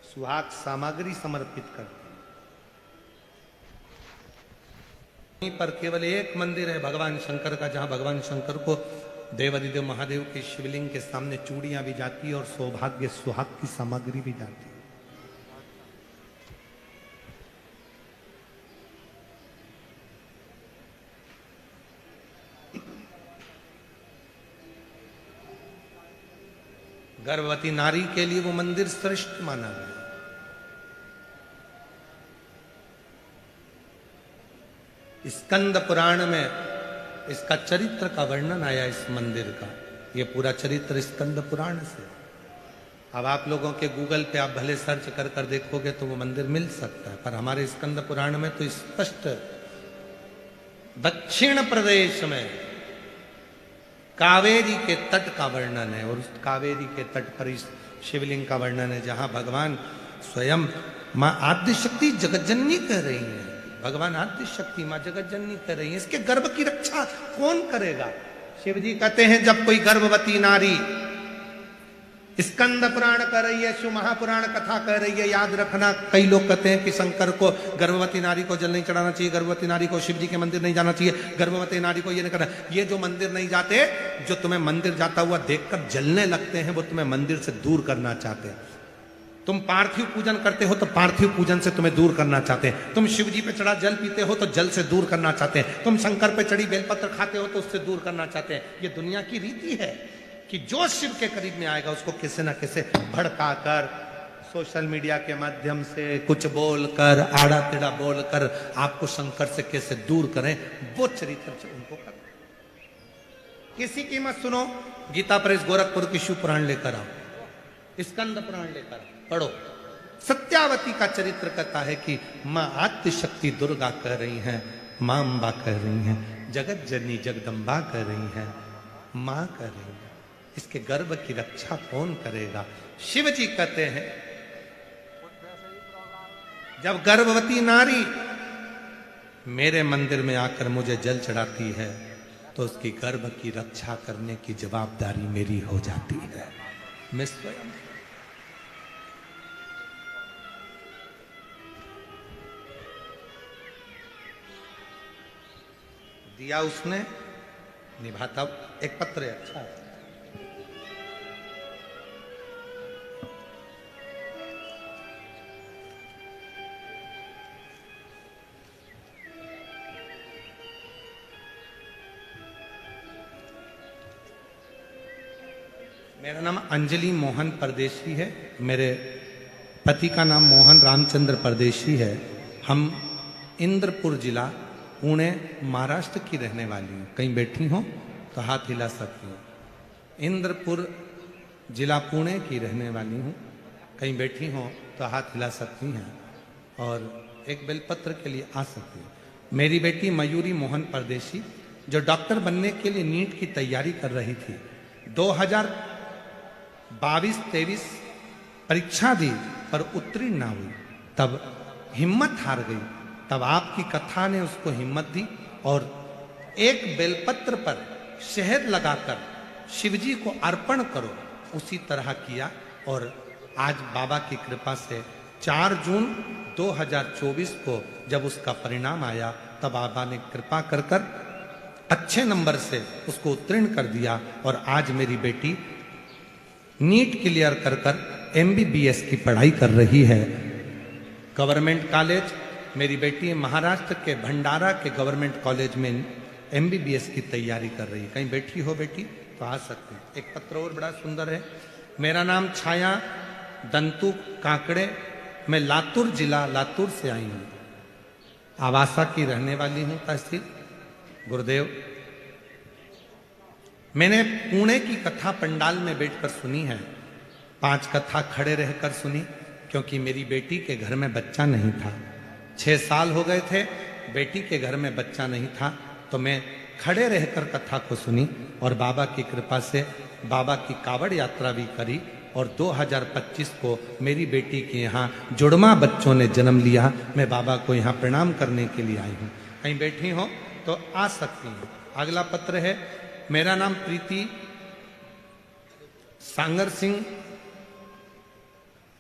[SPEAKER 1] सुहाग सामग्री समर्पित करती। यहीं पर केवल एक मंदिर है भगवान शंकर का, जहां भगवान शंकर को देवादिदेव महादेव के शिवलिंग के सामने चूड़ियां भी जाती है और सौभाग्य सुहाग की सामग्री भी जाती है। गर्भवती नारी के लिए वो मंदिर श्रेष्ठ माना गया। स्कंद पुराण में इसका चरित्र का वर्णन आया, इस मंदिर का। ये पूरा चरित्र स्कंद पुराण से। अब आप लोगों के गूगल पे आप भले सर्च कर कर देखोगे तो वो मंदिर मिल सकता है, पर हमारे स्कंद पुराण में तो स्पष्ट दक्षिण प्रदेश में कावेरी के तट का वर्णन है, और उस कावेरी के तट पर इस शिवलिंग का वर्णन है, जहां भगवान स्वयं मां आद्य शक्ति जगज्जननी कह रही है। भगवान आद्य शक्ति मां जगज्जननी कह रही है, इसके गर्भ की रक्षा कौन करेगा? शिव जी कहते हैं, जब कोई गर्भवती नारी स्कंद पुराण कर रही है, शिव महापुराण कथा कह रही है, याद रखना, कई लोग कहते हैं कि शंकर को गर्भवती नारी को जल नहीं चढ़ाना चाहिए, गर्भवती नारी को शिव जी के मंदिर नहीं जाना चाहिए, गर्भवती नारी को ये नहीं करना। ये जो मंदिर नहीं जाते, जो तुम्हें मंदिर जाता हुआ देखकर जलने लगते हैं, वो तुम्हें मंदिर से दूर करना चाहते हैं। तुम पार्थिव पूजन करते हो तो पार्थिव पूजन से तुम्हें दूर करना चाहते हैं। तुम शिव जी पे चढ़ा जल पीते हो तो जल से दूर करना चाहते हैं। तुम शंकर पे चढ़ी बेलपत्र खाते हो तो उससे दूर करना चाहते हैं। ये दुनिया की रीति है कि जो शिव के करीब में आएगा उसको किसी ना किसी भड़का कर, सोशल मीडिया के माध्यम से कुछ बोलकर, आड़ा टेढ़ा बोलकर आपको शंकर से कैसे दूर करें, वो चरित्र उनको कर। किसी की मत सुनो, गीता प्रेस गोरखपुर की शिव पुराण लेकर आओ, स्कंद पुराण लेकर आओ, पढ़ो। सत्यावती का चरित्र कहता है कि मां आद्य शक्ति दुर्गा कह रही हैं, मां अम्बा कह रही हैं, जगत जननी जगदम्बा कह रही हैं, मां कह रही हैं, इसके गर्भ की रक्षा कौन करेगा? शिव जी कहते हैं, जब गर्भवती नारी मेरे मंदिर में आकर मुझे जल चढ़ाती है तो उसकी गर्भ की रक्षा करने की जवाबदारी मेरी हो जाती है। मैं स्वयं दिया उसने निभाता। एक पत्र है, अच्छा है। मेरा नाम अंजलि मोहन परदेशी है। मेरे पति का नाम मोहन रामचंद्र परदेशी है। हम इंद्रपुर जिला पुणे महाराष्ट्र की रहने वाली हूँ। कहीं बैठी हो तो हाथ हिला सकती हूँ। इंद्रपुर जिला पुणे की रहने वाली हूँ। कहीं बैठी हो तो हाथ हिला सकती हैं और एक बेलपत्र के लिए आ सकती है। मेरी बेटी मयूरी मोहन परदेशी जो डॉक्टर बनने के लिए नीट की तैयारी कर रही थी, 2022-23 परीक्षा दी पर उत्तीर्ण ना हुई, तब हिम्मत हार गई। तब आपकी कथा ने उसको हिम्मत दी और एक बेलपत्र पर शहद लगाकर शिवजी को अर्पण करो, उसी तरह किया। और आज बाबा की कृपा से 4 जून 2024 को जब उसका परिणाम आया, तब बाबा ने कृपा कर कर अच्छे नंबर से उसको उत्तीर्ण कर दिया। और आज मेरी बेटी नीट क्लियर कर कर MBBS की पढ़ाई कर रही है। गवर्नमेंट कॉलेज मेरी बेटी महाराष्ट्र के भंडारा के गवर्नमेंट कॉलेज में MBBS की तैयारी कर रही है। कहीं बैठी हो बेटी तो आ सकते हैं। एक पत्र और बड़ा सुंदर है। मेरा नाम छाया दंतु काकड़े, मैं लातूर जिला लातूर से आई हूँ। आवासा की रहने वाली हूँ, तहसील गुरुदेव। मैंने पुणे की कथा पंडाल में बैठकर सुनी है। 5 कथा खड़े रहकर सुनी, क्योंकि मेरी बेटी के घर में बच्चा नहीं था। 6 साल हो गए थे, बेटी के घर में बच्चा नहीं था, तो मैं खड़े रहकर कथा को सुनी और बाबा की कृपा से बाबा की कावड़ यात्रा भी करी। और 2025 को मेरी बेटी के यहाँ जुड़वा बच्चों ने जन्म लिया। मैं बाबा को यहाँ प्रणाम करने के लिए आई हूँ। कहीं बैठी हो तो आ सकती हैं। अगला पत्र है। मेरा नाम प्रीति सांगर सिंह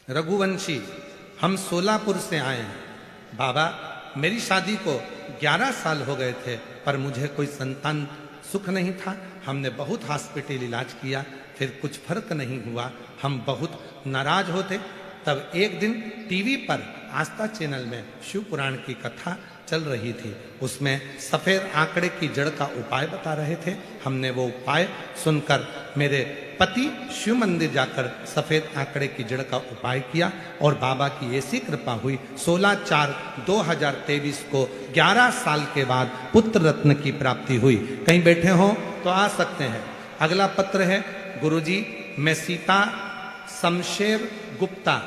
[SPEAKER 1] रघुवंशी, हम सोलापुर से आए हैं। बाबा, मेरी शादी को 11 साल हो गए थे, पर मुझे कोई संतान सुख नहीं था। हमने बहुत हॉस्पिटल इलाज किया, फिर कुछ फर्क नहीं हुआ। हम बहुत नाराज होते। तब एक दिन टीवी पर आस्था चैनल में शिव पुराण की कथा चल रही थी। उसमें सफेद आंकड़े की जड़ का उपाय बता रहे थे। हमने वो उपाय सुनकर मेरे पति शिव मंदिर जाकर सफेद आंकड़े की जड़ का उपाय किया और बाबा की ऐसी कृपा हुई। 16/4/2023 को 11 साल के बाद पुत्र रत्न की प्राप्ति हुई। कहीं बैठे हो तो आ सकते हैं। अगला पत्र है। गुरुजी, मैं सीता शमशेर गुप्ता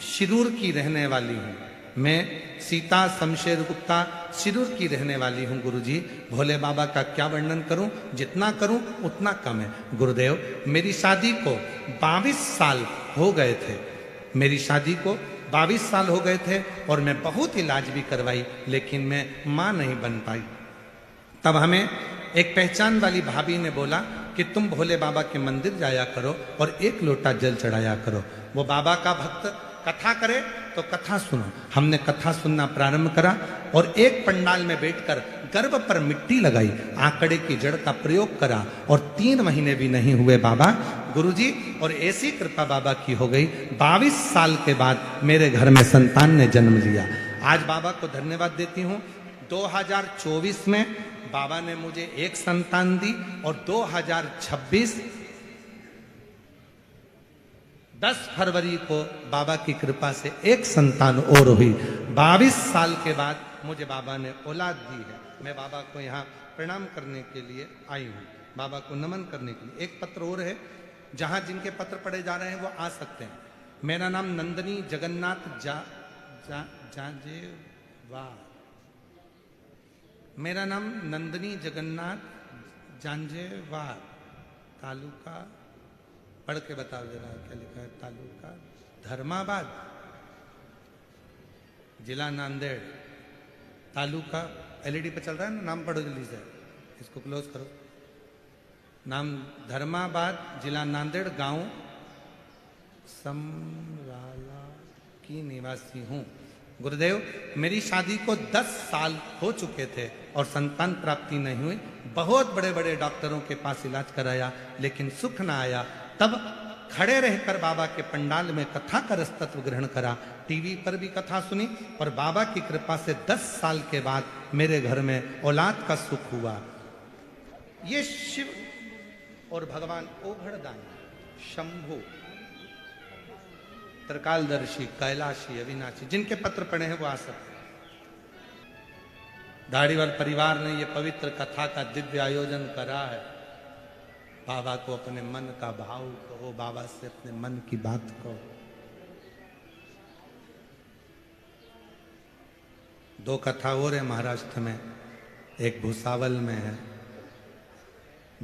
[SPEAKER 1] शिरूर की रहने वाली हूँ। मैं सीता शमशेर गुप्ता शिरूर की रहने वाली हूँ। गुरुजी, भोले बाबा का क्या वर्णन करूं? जितना करूं उतना कम है। गुरुदेव, मेरी शादी को 22 साल हो गए थे। मेरी शादी को 22 साल हो गए थे और मैं बहुत इलाज भी करवाई, लेकिन मैं माँ नहीं बन पाई। तब हमें एक पहचान वाली भाभी ने बोला कि तुम भोले बाबा के मंदिर जाया करो और 1 लोटा जल चढ़ाया करो। वो बाबा का भक्त कथा करे तो कथा सुनो। हमने कथा सुनना प्रारंभ करा और एक पंडाल में बैठकर गर्भ पर मिट्टी लगाई, आंकड़े की जड़ का प्रयोग करा और 3 महीने भी नहीं हुए बाबा गुरुजी, और ऐसी कृपा बाबा की हो गई। 22 साल के बाद मेरे घर में संतान ने जन्म लिया। आज बाबा को धन्यवाद देती हूँ। 2024 में बाबा ने मुझे 1 संतान दी और 2026 10 फरवरी को बाबा की कृपा से 1 संतान और हुई। 22 साल के बाद मुझे बाबा ने औलाद दी है। मैं बाबा को यहाँ प्रणाम करने के लिए आई हूँ, बाबा को नमन करने के लिए। एक पत्र और है, जहाँ जिनके पत्र पढ़े जा रहे हैं वो आ सकते हैं। मेरा नाम नंदनी जगन्नाथ जांजेवार। मेरा नाम नंदनी जगन्नाथ जांजेवार, तालुका पढ़ के बता दे रहा है क्या लिखा है। तालुका धर्माबाद, जिला नांदेड़। तालुका LED पे चल रहा है ना, नाम पढ़ो जल्दी से, इसको क्लोज करो। नाम धर्माबाद, जिला नांदेड़, गांव समराला की निवासी हूँ। गुरुदेव, मेरी शादी को 10 साल हो चुके थे और संतान प्राप्ति नहीं हुई। बहुत बड़े बड़े डॉक्टरों के पास इलाज कराया, लेकिन सुख ना आया। तब खड़े रहकर बाबा के पंडाल में कथा का रसतत्व ग्रहण करा, टीवी पर भी कथा सुनी और बाबा की कृपा से 10 साल के बाद मेरे घर में औलाद का सुख हुआ। ये शिव और भगवान ओघड़दानी शंभु त्रिकालदर्शी, कैलाशी, अविनाशी, जिनके पत्र पढ़े हैं वो आ सकते हैं। धारीवाल परिवार ने ये पवित्र कथा का दिव्य आयोजन करा है। बाबा को अपने मन का भाव कहो, बाबा से अपने मन की बात कहो। दो कथा और है महाराष्ट्र में, एक भूसावल में है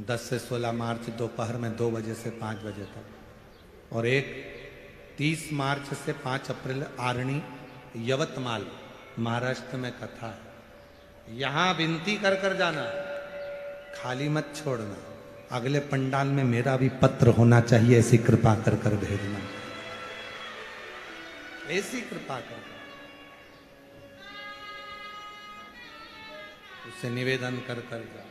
[SPEAKER 1] 10 से 16 मार्च दोपहर में 2 बजे से 5 बजे तक, और एक 30 मार्च से 5 अप्रैल आरणी यवतमाल महाराष्ट्र में कथा है। यहां विनती कर कर जाना, खाली मत छोड़ना। अगले पंडाल में मेरा भी पत्र होना चाहिए, ऐसी कृपा कर कर भेजना, ऐसी कृपा कर उससे निवेदन कर कर जा।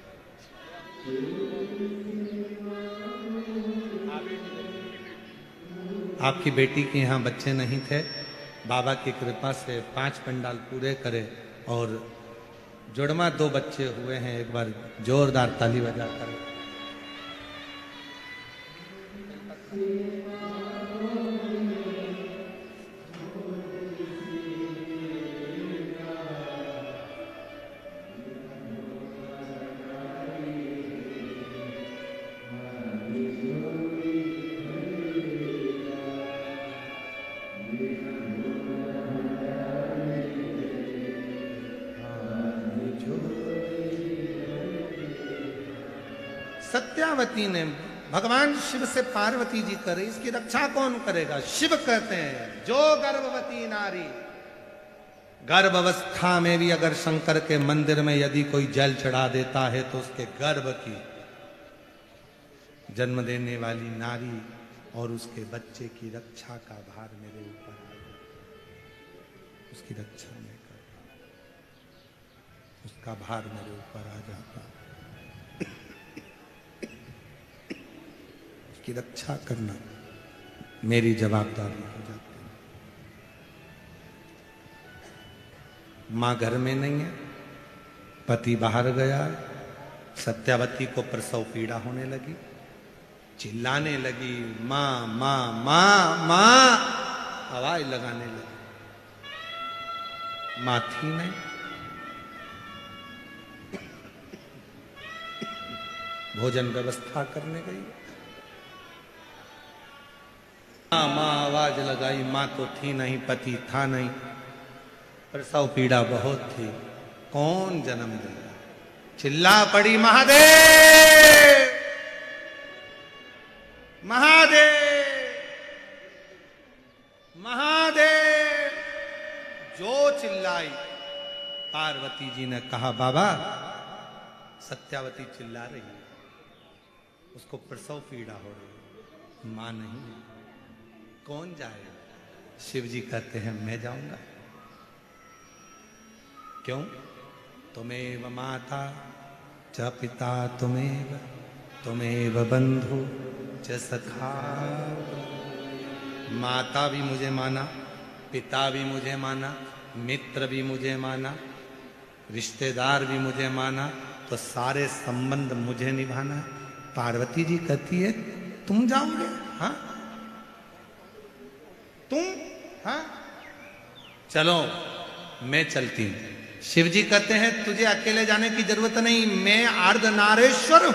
[SPEAKER 1] आपकी बेटी के यहाँ बच्चे नहीं थे, बाबा की कृपा से 5 पंडाल पूरे करे और जुड़वा 2 बच्चे हुए हैं। एक बार जोरदार ताली बजाकर सत्यावती ने भगवान शिव से पार्वती जी करे, इसकी रक्षा कौन करेगा? शिव कहते हैं जो गर्भवती नारी, गर्भावस्था में भी अगर शंकर के मंदिर में यदि कोई जल चढ़ा देता है तो उसके गर्भ की जन्म देने वाली नारी और उसके बच्चे की रक्षा का भार मेरे ऊपर आ गया। उसकी रक्षा में कर, उसका भार मेरे ऊपर आ जाता, की रक्षा करना मेरी जवाबदारी हो जाती है। मां घर में नहीं है, पति बाहर गया, सत्यावती को प्रसव पीड़ा होने लगी, चिल्लाने लगी, मां मां मां मां, आवाज लगाने लगी। मां थी नहीं, भोजन व्यवस्था करने गई, मां आवाज लगाई, मां तो थी नहीं, पति था नहीं, प्रसव पीड़ा बहुत थी, कौन जन्म देगा? चिल्ला पड़ी महादेव महादेव महादेव। जो चिल्लाई, पार्वती जी ने कहा बाबा सत्यावती चिल्ला रही है, उसको प्रसव पीड़ा हो रही है, मां नहीं, कौन जाएगा? शिव जी कहते हैं मैं जाऊंगा। क्यों? तुमेव माता च पिता तुमेव, तुमेव बंधु च सखा। माता भी मुझे माना, पिता भी मुझे माना, मित्र भी मुझे माना, रिश्तेदार भी मुझे माना, तो सारे संबंध मुझे निभाना। पार्वती जी कहती है तुम जाओगे? हाँ तुम? हाँ चलो मैं चलती हूं। शिव जी कहते हैं तुझे अकेले जाने की जरूरत नहीं, मैं अर्धनारेश्वर हूं,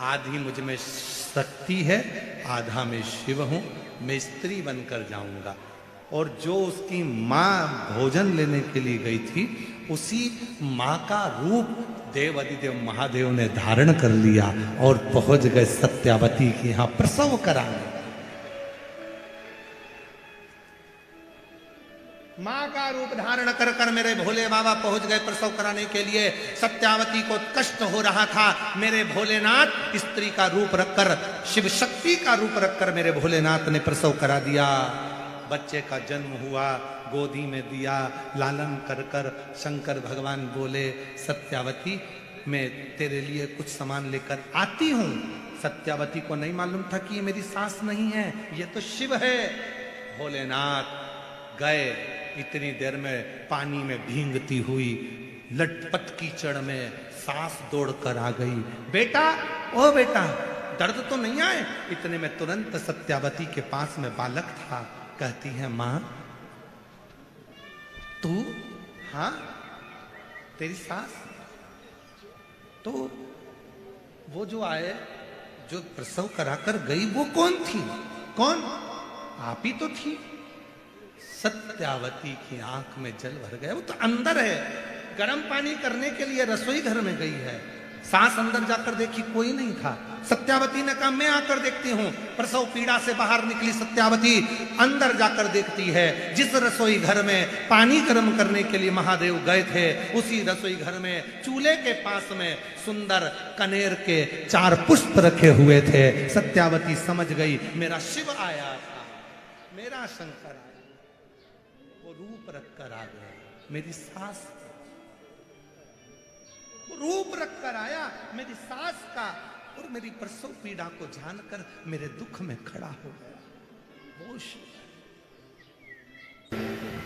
[SPEAKER 1] आधी मुझ में शक्ति है, आधा मैं शिव हूं, मैं स्त्री बनकर जाऊंगा। और जो उसकी मां भोजन लेने के लिए गई थी, उसी मां का रूप देव अधिदेव महादेव ने धारण कर लिया और पहुंच गए सत्यावती के यहां प्रसव कराने। मां का रूप धारण कर कर मेरे भोले बाबा पहुंच गए प्रसव कराने के लिए। सत्यावती को कष्ट हो रहा था, मेरे भोलेनाथ स्त्री का रूप रखकर, शिव शक्ति का रूप रखकर मेरे भोलेनाथ ने प्रसव करा दिया। बच्चे का जन्म हुआ, गोदी में दिया, लालन कर कर शंकर भगवान बोले सत्यावती मैं तेरे लिए कुछ सामान लेकर आती हूं। सत्यावती को नहीं मालूम था कि ये मेरी सास नहीं है, ये तो शिव है। भोलेनाथ गए, इतनी देर में पानी में भींगती हुई लटपट कीचड़ में सास दौड़कर आ गई। बेटा, ओ बेटा, दर्द तो नहीं आए? इतने में तुरंत सत्यावती के पास में बालक था, कहती है मां तू, हाँ तेरी सास। तो वो जो आए, जो प्रसव कराकर गई, वो कौन थी? कौन? आप ही तो थी। सत्यावती की आंख में जल भर गया। वो तो अंदर है, गर्म पानी करने के लिए रसोई घर में गई है। सास अंदर जाकर देखी, कोई नहीं था। सत्यावती ने कहा मैं आकर देखती हूं। प्रसव पीड़ा से बाहर निकली सत्यावती, अंदर जाकर देखती है जिस रसोई घर में पानी गर्म करने के लिए महादेव गए थे, उसी रसोई घर में चूल्हे के पास में सुंदर कनेर के 4 पुष्प रखे हुए थे। सत्यावती समझ गई मेरा शिव आया था, मेरा शंकर आया। वो रूप रखकर आ गया, मेरी सास रूप रखकर आया, मेरी सास का, और मेरी प्रसव पीड़ा को जानकर मेरे दुख में खड़ा हो गया। वो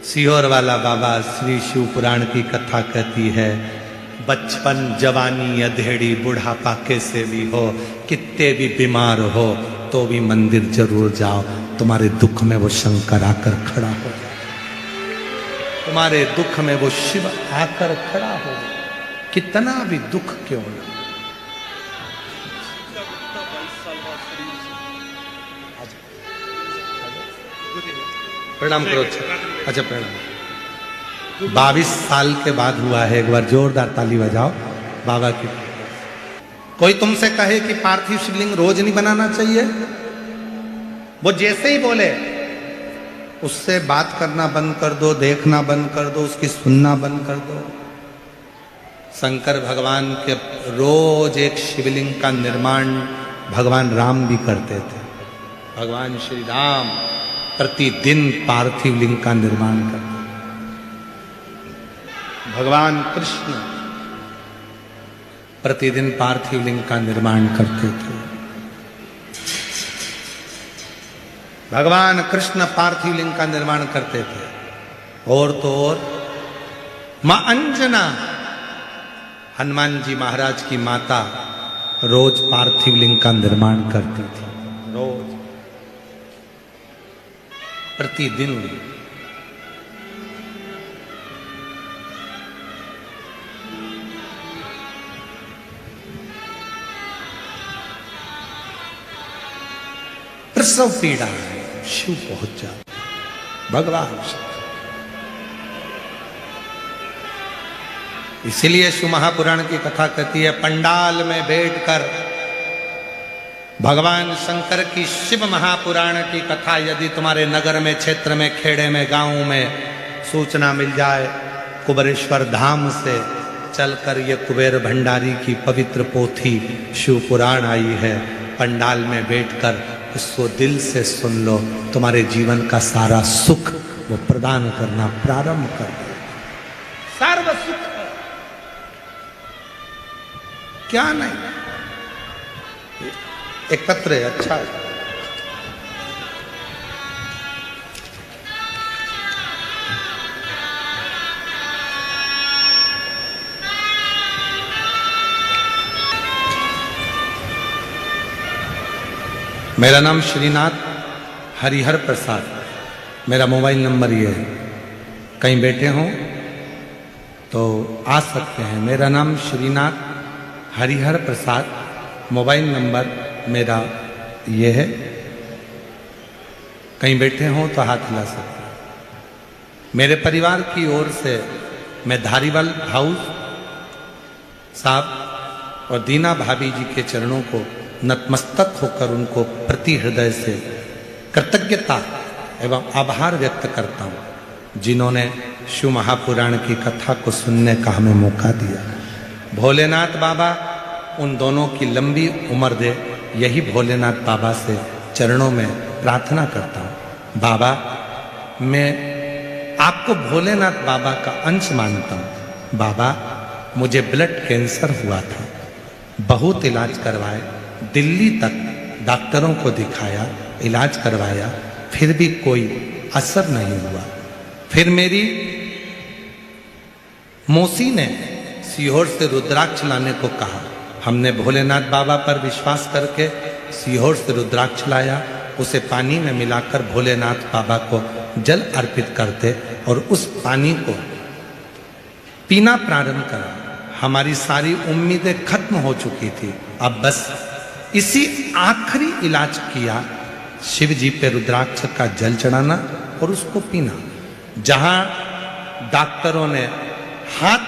[SPEAKER 1] सीहोर वाला बाबा श्री शिव पुराण की कथा कहती है, बचपन जवानी अधेड़ी बुढ़ापा कैसे भी हो, कितने भी बीमार हो तो भी मंदिर जरूर जाओ, तुम्हारे दुख में वो शंकर आकर खड़ा हो जाए, तुम्हारे दुख में वो शिव आकर खड़ा हो जाए, कितना भी दुख क्यों ना। प्रणाम करो। अच्छा प्रणाम। 22 साल के बाद हुआ है। एक बार जोरदार ताली बजाओ बाबा की। कोई तुमसे कहे कि पार्थिव शिवलिंग रोज नहीं बनाना चाहिए, वो जैसे ही बोले उससे बात करना बंद कर दो, देखना बंद कर दो, उसकी सुनना बंद कर दो। शंकर भगवान के रोज एक शिवलिंग का निर्माण भगवान राम भी करते थे। भगवान श्री राम प्रतिदिन पार्थिव लिंग का निर्माण करते थे। भगवान कृष्ण प्रतिदिन पार्थिव लिंग का निर्माण करते थे। भगवान कृष्ण पार्थिव लिंग का निर्माण करते थे। और तो और मां अंजना, हनुमान जी महाराज की माता, रोज पार्थिव लिंग का निर्माण करती थी। रोज, प्रतिदिन। प्रसव पीड़ा है, शिव पहुंच जाता, भगवान शिव। इसीलिए शिव महापुराण की कथा कहती है, पंडाल में बैठकर भगवान शंकर की शिव महापुराण की कथा यदि तुम्हारे नगर में, क्षेत्र में, खेड़े में, गांव में सूचना मिल जाए, कुबेरेश्वर धाम से चलकर ये कुबेर भंडारी की पवित्र पोथी शिव पुराण आई है, पंडाल में बैठकर उसको दिल से सुन लो, तुम्हारे जीवन का सारा सुख वो प्रदान करना प्रारंभ कर दे। सर्व सुख क्या नहीं। एक पत्र है, अच्छा है। मेरा नाम श्रीनाथ हरिहर प्रसाद, मेरा मोबाइल नंबर ये है। कहीं बैठे हों तो आ सकते हैं। मेरा नाम श्रीनाथ हरिहर प्रसाद, मोबाइल नंबर मेरा ये है। कहीं बैठे हों तो हाथ हिला सकते हैं। मेरे परिवार की ओर से मैं धारीवाल हाउस साहब और दीना भाभी जी के चरणों को नतमस्तक होकर उनको प्रति हृदय से कृतज्ञता एवं आभार व्यक्त करता हूँ, जिन्होंने शिव महापुराण की कथा को सुनने का हमें मौका दिया। भोलेनाथ बाबा उन दोनों की लंबी उम्र दे, यही भोलेनाथ बाबा से चरणों में प्रार्थना करता हूँ। बाबा, मैं आपको भोलेनाथ बाबा का अंश मानता हूँ। बाबा, मुझे ब्लड कैंसर हुआ था, बहुत इलाज करवाए, दिल्ली तक डॉक्टरों को दिखाया, इलाज करवाया, फिर भी कोई असर नहीं हुआ। फिर मेरी मौसी ने सीहोर से रुद्राक्ष लाने को कहा। हमने भोलेनाथ बाबा पर विश्वास करके सीहोर से रुद्राक्ष लाया उसे पानी में मिलाकर भोलेनाथ बाबा को जल अर्पित करते और उस पानी को पीना प्रारंभ करा। हमारी सारी उम्मीदें खत्म हो चुकी थी, अब बस इसी आखिरी इलाज किया, शिव जी पे रुद्राक्ष का जल चढ़ाना और उसको पीना। जहां डॉक्टरों ने हाथ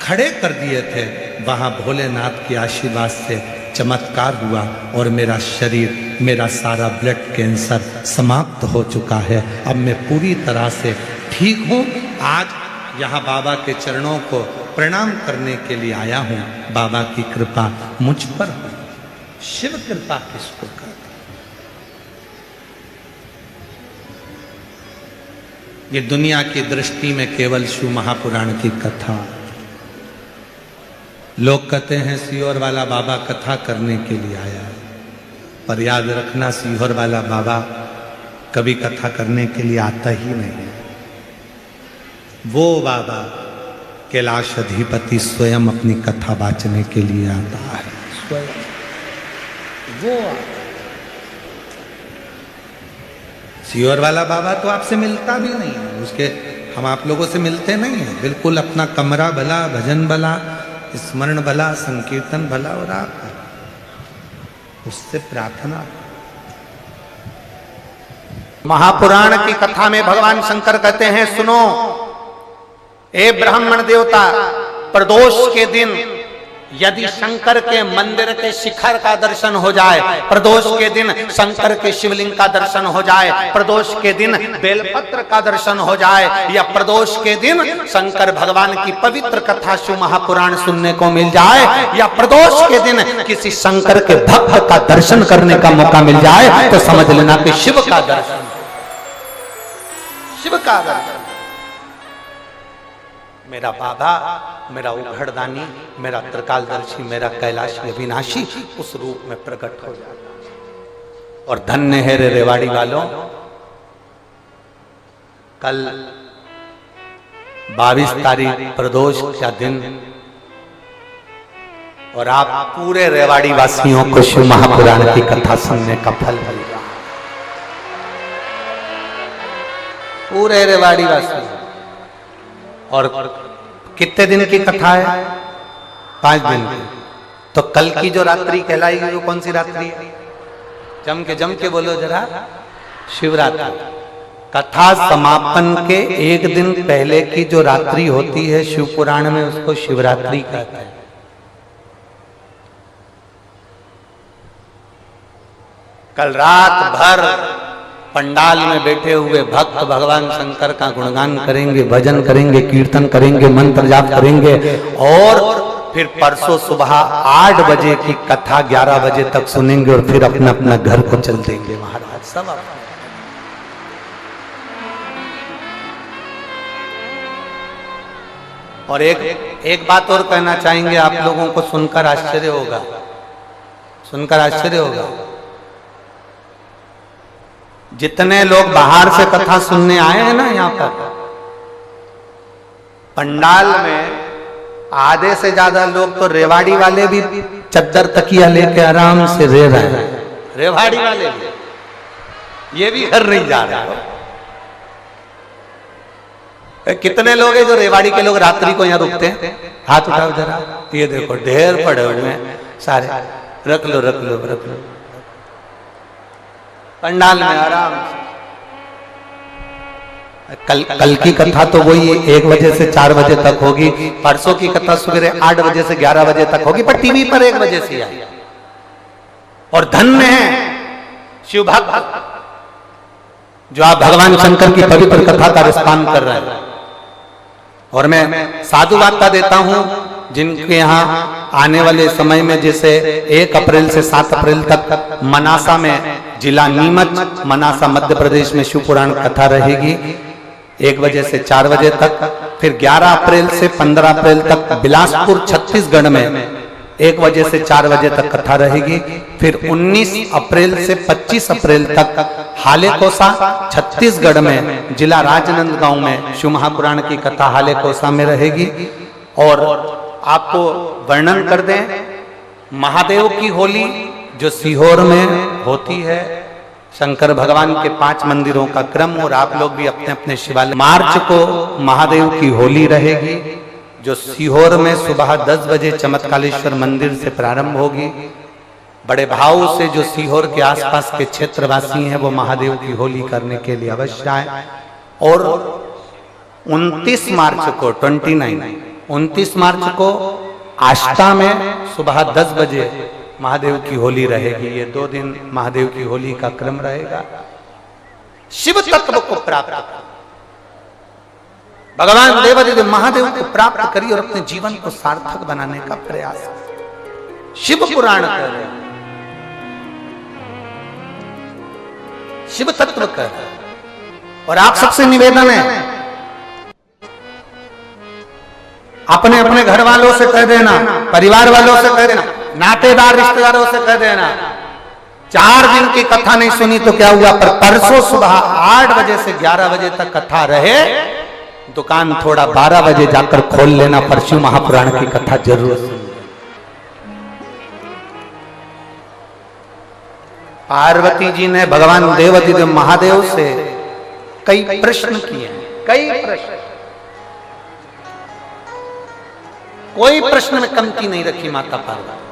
[SPEAKER 1] खड़े कर दिए थे, वहां भोलेनाथ के आशीर्वाद से चमत्कार हुआ और मेरा शरीर, मेरा सारा ब्लड कैंसर समाप्त हो चुका है। अब मैं पूरी तरह से ठीक हूं। आज यहाँ बाबा के चरणों को प्रणाम करने के लिए आया हूं। बाबा की कृपा मुझ पर हो। शिव कृपा किसको कहते? ये दुनिया की दृष्टि में केवल शिव महापुराण की कथा। लोग कहते हैं सीहोर वाला बाबा कथा करने के लिए आया है, पर याद रखना सीहोर वाला बाबा कभी कथा करने के लिए आता ही नहीं है। वो बाबा कैलाश अधिपति स्वयं अपनी कथा बांचने के लिए आता है, स्वयं वो। सीहोर वाला बाबा तो आपसे मिलता भी नहीं है, उसके हम आप लोगों से मिलते नहीं है। बिल्कुल अपना कमरा भला, भजन भला, स्मरण भला, संकीर्तन भला, और आप उससे प्रार्थना।
[SPEAKER 2] महापुराण की कथा में भगवान शंकर कहते हैं, सुनो ए ब्राह्मण देवता, प्रदोष के दिन यदि शंकर के मंदिर के शिखर का दर्शन हो जाए, प्रदोष के दिन शंकर के शिवलिंग का दर्शन हो जाए, प्रदोष के दिन बेलपत्र का दर्शन हो जाए, या प्रदोष के दिन शंकर भगवान की पवित्र कथा शिव महापुराण सुनने को मिल जाए, या प्रदोष के दिन किसी शंकर के भक्त का दर्शन करने का मौका मिल जाए, तो समझ लेना कि शिव का दर्शन, शिव का दर्शन। मेरा बाबा, मेरा उघड़दानी, मेरा त्रिकालदर्शी, मेरा कैलाशी अविनाशी उस रूप में प्रकट हो जाता। और धन्य है रे रेवाड़ी वालों, कल 22 तारीख प्रदोष का दिन, और आप पूरे रेवाड़ी वासियों को शिव महापुराण की कथा सुनने का फल मिल रहा है। पूरे रेवाड़ी वासियों। और कितने दिन की कथा है? 5 दिन की। तो कल की जो रात्रि कहलाएगी वो कौन सी रात्रि है? जम के बोलो जरा, शिवरात्रि। कथा समापन के एक दिन पहले की जो रात्रि होती है शिव पुराण में, उसको शिवरात्रि कहते हैं। कल रात भर पंडाल में बैठे हुए भक्त भगवान शंकर का गुणगान करेंगे, भजन करेंगे, कीर्तन करेंगे, मंत्र जाप करेंगे, और फिर परसों सुबह 8 बजे की कथा 11 बजे तक सुनेंगे, और फिर अपना अपना घर को चल देंगे महाराज सब। और एक बात और कहना चाहेंगे, आप लोगों को सुनकर आश्चर्य होगा, सुनकर आश्चर्य होगा। जितने लोग बाहर से कथा सुनने आए हैं ना यहाँ पर, पंडाल में आधे से ज्यादा लोग तो रेवाड़ी वाले भी चद्दर तकिया लेके आराम से रह रहे हैं। रेवाड़ी वाले भी, ये भी घर नहीं जा रहे। कितने लोग हैं जो रेवाड़ी के लोग रात्रि को यहाँ रुकते हैं? हाथ उठाओ जरा। ये देखो ढेर पड़े हुए हैं सारे। रख लो रख लो रख लो, पंडाल में आराम से। कल की कथा तो वही 1 बजे से 4 बजे तक होगी, परसों की कथा सवेरे 8 बजे से 11 बजे तक होगी, पर टीवी पर 1 बजे से आई। और धन्य है शिव भक्त जो आप भगवान शंकर की पवित्र कथा का रसपान कर रहे हैं। और मैं साधुवाद देता हूं जिनके यहाँ आने वाले समय में, जैसे 1 अप्रैल से 7 अप्रैल तक मनासा में, जिला नीमच मनासा मध्य प्रदेश में शिव पुराण कथा रहेगी 1 बजे से 4 बजे तक। फिर 11 अप्रैल से 15 अप्रैल तक बिलासपुर छत्तीसगढ़ में 1 बजे से 4 बजे तक कथा रहेगी। फिर 19 अप्रैल से 25 अप्रैल तक हालेकोसा छत्तीसगढ़ में जिला राजनांदगांव में शिव महापुराण की कथा हालेकोसा में रहेगी। और आपको वर्णन कर दें, महादेव की होली जो सीहोर में होती है, शंकर भगवान के 5 मंदिरों का क्रम, और आप लोग भी अपने अपने शिवालय। मार्च को महादेव की होली रहेगी, जो सीहोर में सुबह 10 बजे चमत्कालेश्वर मंदिर से प्रारंभ होगी। बड़े भाव से जो सीहोर के आसपास के क्षेत्रवासी हैं वो महादेव की होली करने के लिए अवश्य आए। और 29 मार्च को 29 मार्च को आष्टा में सुबह 10 बजे महादेव की होली रहेगी। ये 2 दिन महादेव की होली का क्रम रहेगा। शिव तत्व को प्राप्त, भगवान देवादिदेव महादेव को प्राप्त करिए और अपने जीवन को सार्थक बनाने का प्रयास। शिव पुराण कर रहे हैं, शिव तत्व कर। और आप सबसे निवेदन है, अपने अपने घर वालों से कह देना, परिवार वालों से कह देना, नातेदार रिश्तेदारों से कह देना, 4 दिन की कथा नहीं सुनी तो क्या हुआ, पर परसों सुबह 8 बजे से 11 बजे तक कथा रहे। दुकान थोड़ा 12 बजे जाकर खोल लेना, पर शिव महापुराण की कथा जरूर सुनिए। पार्वती जी ने भगवान देवादिदेव महादेव से कई प्रश्न किए, कई प्रश्न, कोई प्रश्न में कमती नहीं रखी माता पार्वती।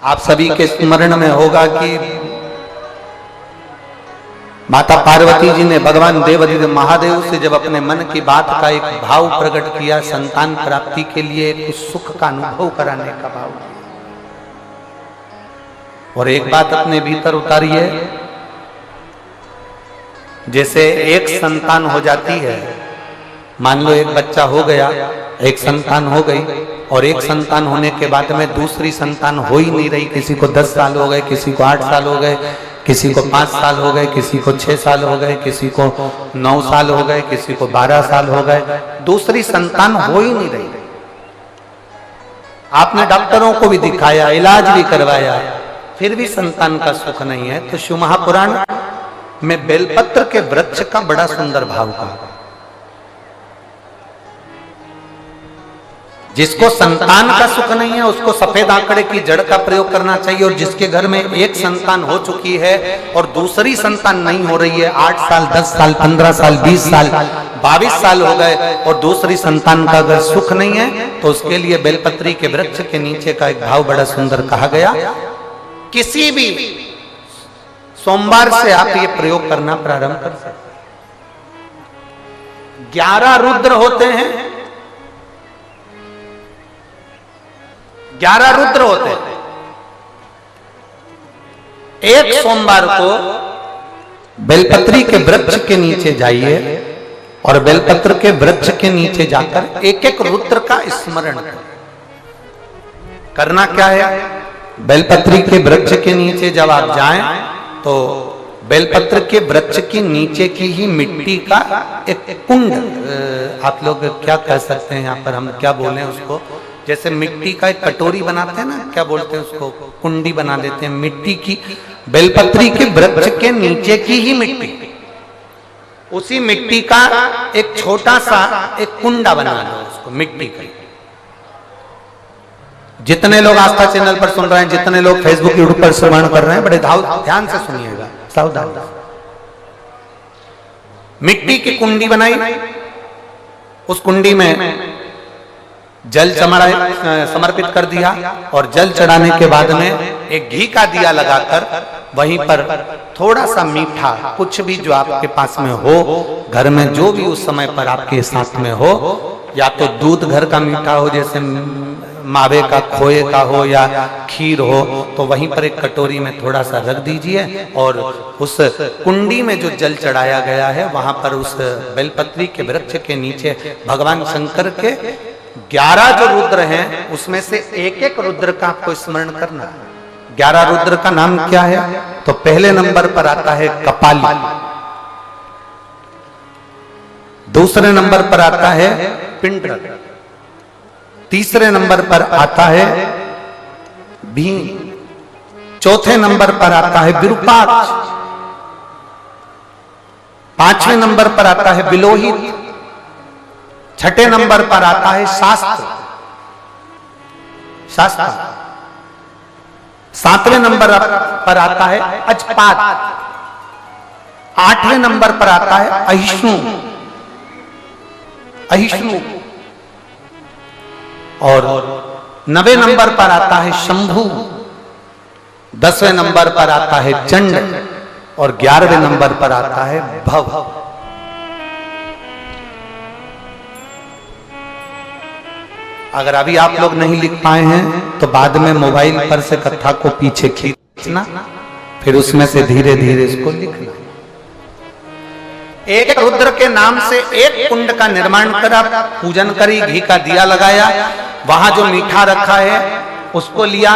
[SPEAKER 2] आप सभी के स्मरण में होगा कि माता पार्वती जी ने भगवान देवादिदेव महादेव से जब अपने मन की बात का एक भाव प्रकट किया, संतान प्राप्ति के लिए कुछ सुख का अनुभव कराने का भाव किया। और एक बात अपने भीतर उतारिए, जैसे एक संतान हो जाती है, मान लो एक बच्चा हो गया, एक संतान हो गई, और एक संतान होने के बाद में दूसरी संतान हो ही नहीं रही। किसी को 10 साल हो गए, किसी को 8 साल हो गए, किसी को 5 साल हो गए, किसी को 6 साल हो गए, किसी को 9 साल हो गए, किसी को 12 साल हो गए, दूसरी संतान हो ही नहीं रही। आपने डॉक्टरों को भी दिखाया, इलाज भी करवाया, फिर भी संतान का सुख नहीं है। तो शिव महापुराण में बेलपत्र के वृक्ष का बड़ा सुंदर भाव कहा, जिसको संतान का सुख नहीं है उसको सफेद आंकड़े की जड़ का प्रयोग करना चाहिए। और जिसके घर में एक संतान हो चुकी है और दूसरी संतान नहीं हो रही है, 8 साल 10 साल 15 साल 20 साल 22 साल हो गए और दूसरी संतान का अगर सुख नहीं है, तो उसके लिए बेलपत्री के वृक्ष के नीचे का एक भाव बड़ा सुंदर कहा गया। किसी भी सोमवार से आप ये प्रयोग करना प्रारंभ कर सकते। 11 रुद्र होते हैं, 11 रुद्र होते हैं। एक सोमवार को बेलपत्री के वृक्ष के नीचे जाइए और बेलपत्र के वृक्ष के नीचे जाकर एक एक रुद्र का स्मरण करना। क्या है, बेलपत्री के वृक्ष के नीचे जब आप जाएं तो बेलपत्र के वृक्ष के नीचे की ही मिट्टी का एक कुंड, आप लोग क्या कह सकते हैं, यहाँ पर हम क्या बोलें उसको, जैसे मिट्टी का एक कटोरी बनाते हैं ना, क्या बोलते हैं उसको, कुंडी बना देते हैं मिट्टी की। बेलपत्री के वृक्ष के नीचे की ही मिट्टी, उसी मिट्टी का एक छोटा सा एक कुंडा बना लो उसको, मिट्टी का। जितने लोग आस्था चैनल पर सुन रहे हैं, जितने लोग फेसबुक यूट्यूब पर श्रवण कर रहे हैं, बड़े ध्यान से सुनिएगा, सावधान। मिट्टी की कुंडी बनाई, उस कुंडी में जल समर्पित कर दिया और जल चढ़ाने के बाद में एक घी का दिया लगाकर वहीं पर थोड़ा सा मीठा, कुछ भी जो आपके पास में हो, घर में जो भी उस समय पर आपके साथ में हो, या तो दूध घर का मीठा हो, जैसे मावे का, खोए का हो या खीर हो, तो वहीं पर एक कटोरी में थोड़ा सा रख दीजिए और उस कुंडी में जो जल चढ़ाया गया है वहां पर उस बेलपत्री के वृक्ष के नीचे भगवान शंकर के 11 जो रुद्र हैं उसमें से एक एक रुद्र का आपको स्मरण करना। 11 रुद्र का नाम क्या है, तो पहले नंबर पर आता है कपाली, दूसरे नंबर पर आता है पिंडरक, तीसरे नंबर पर आता है भीम, चौथे नंबर पर आता है विरूपाक्ष, 5वें नंबर पर आता है विलोहित, 6ठे नंबर पर आता है शास्त्र, 7वें नंबर पर आता है अजपात, 8वें नंबर पर आता है अहिष्णु, अहिष्णु, और 9वें नंबर पर आता है शंभु, 10वें नंबर पर आता है चंड और 11वें नंबर पर आता है भव। अगर अभी आप लोग नहीं लिख पाए हैं तो बाद में मोबाइल पर से कथा को पीछे खींचना, फिर उसमें से धीरे धीरे इसको लिखना। एक रुद्र के नाम से एक कुंड का निर्माण करा, पूजन करी, घी का दिया लगाया, वहां जो मीठा रखा है उसको लिया,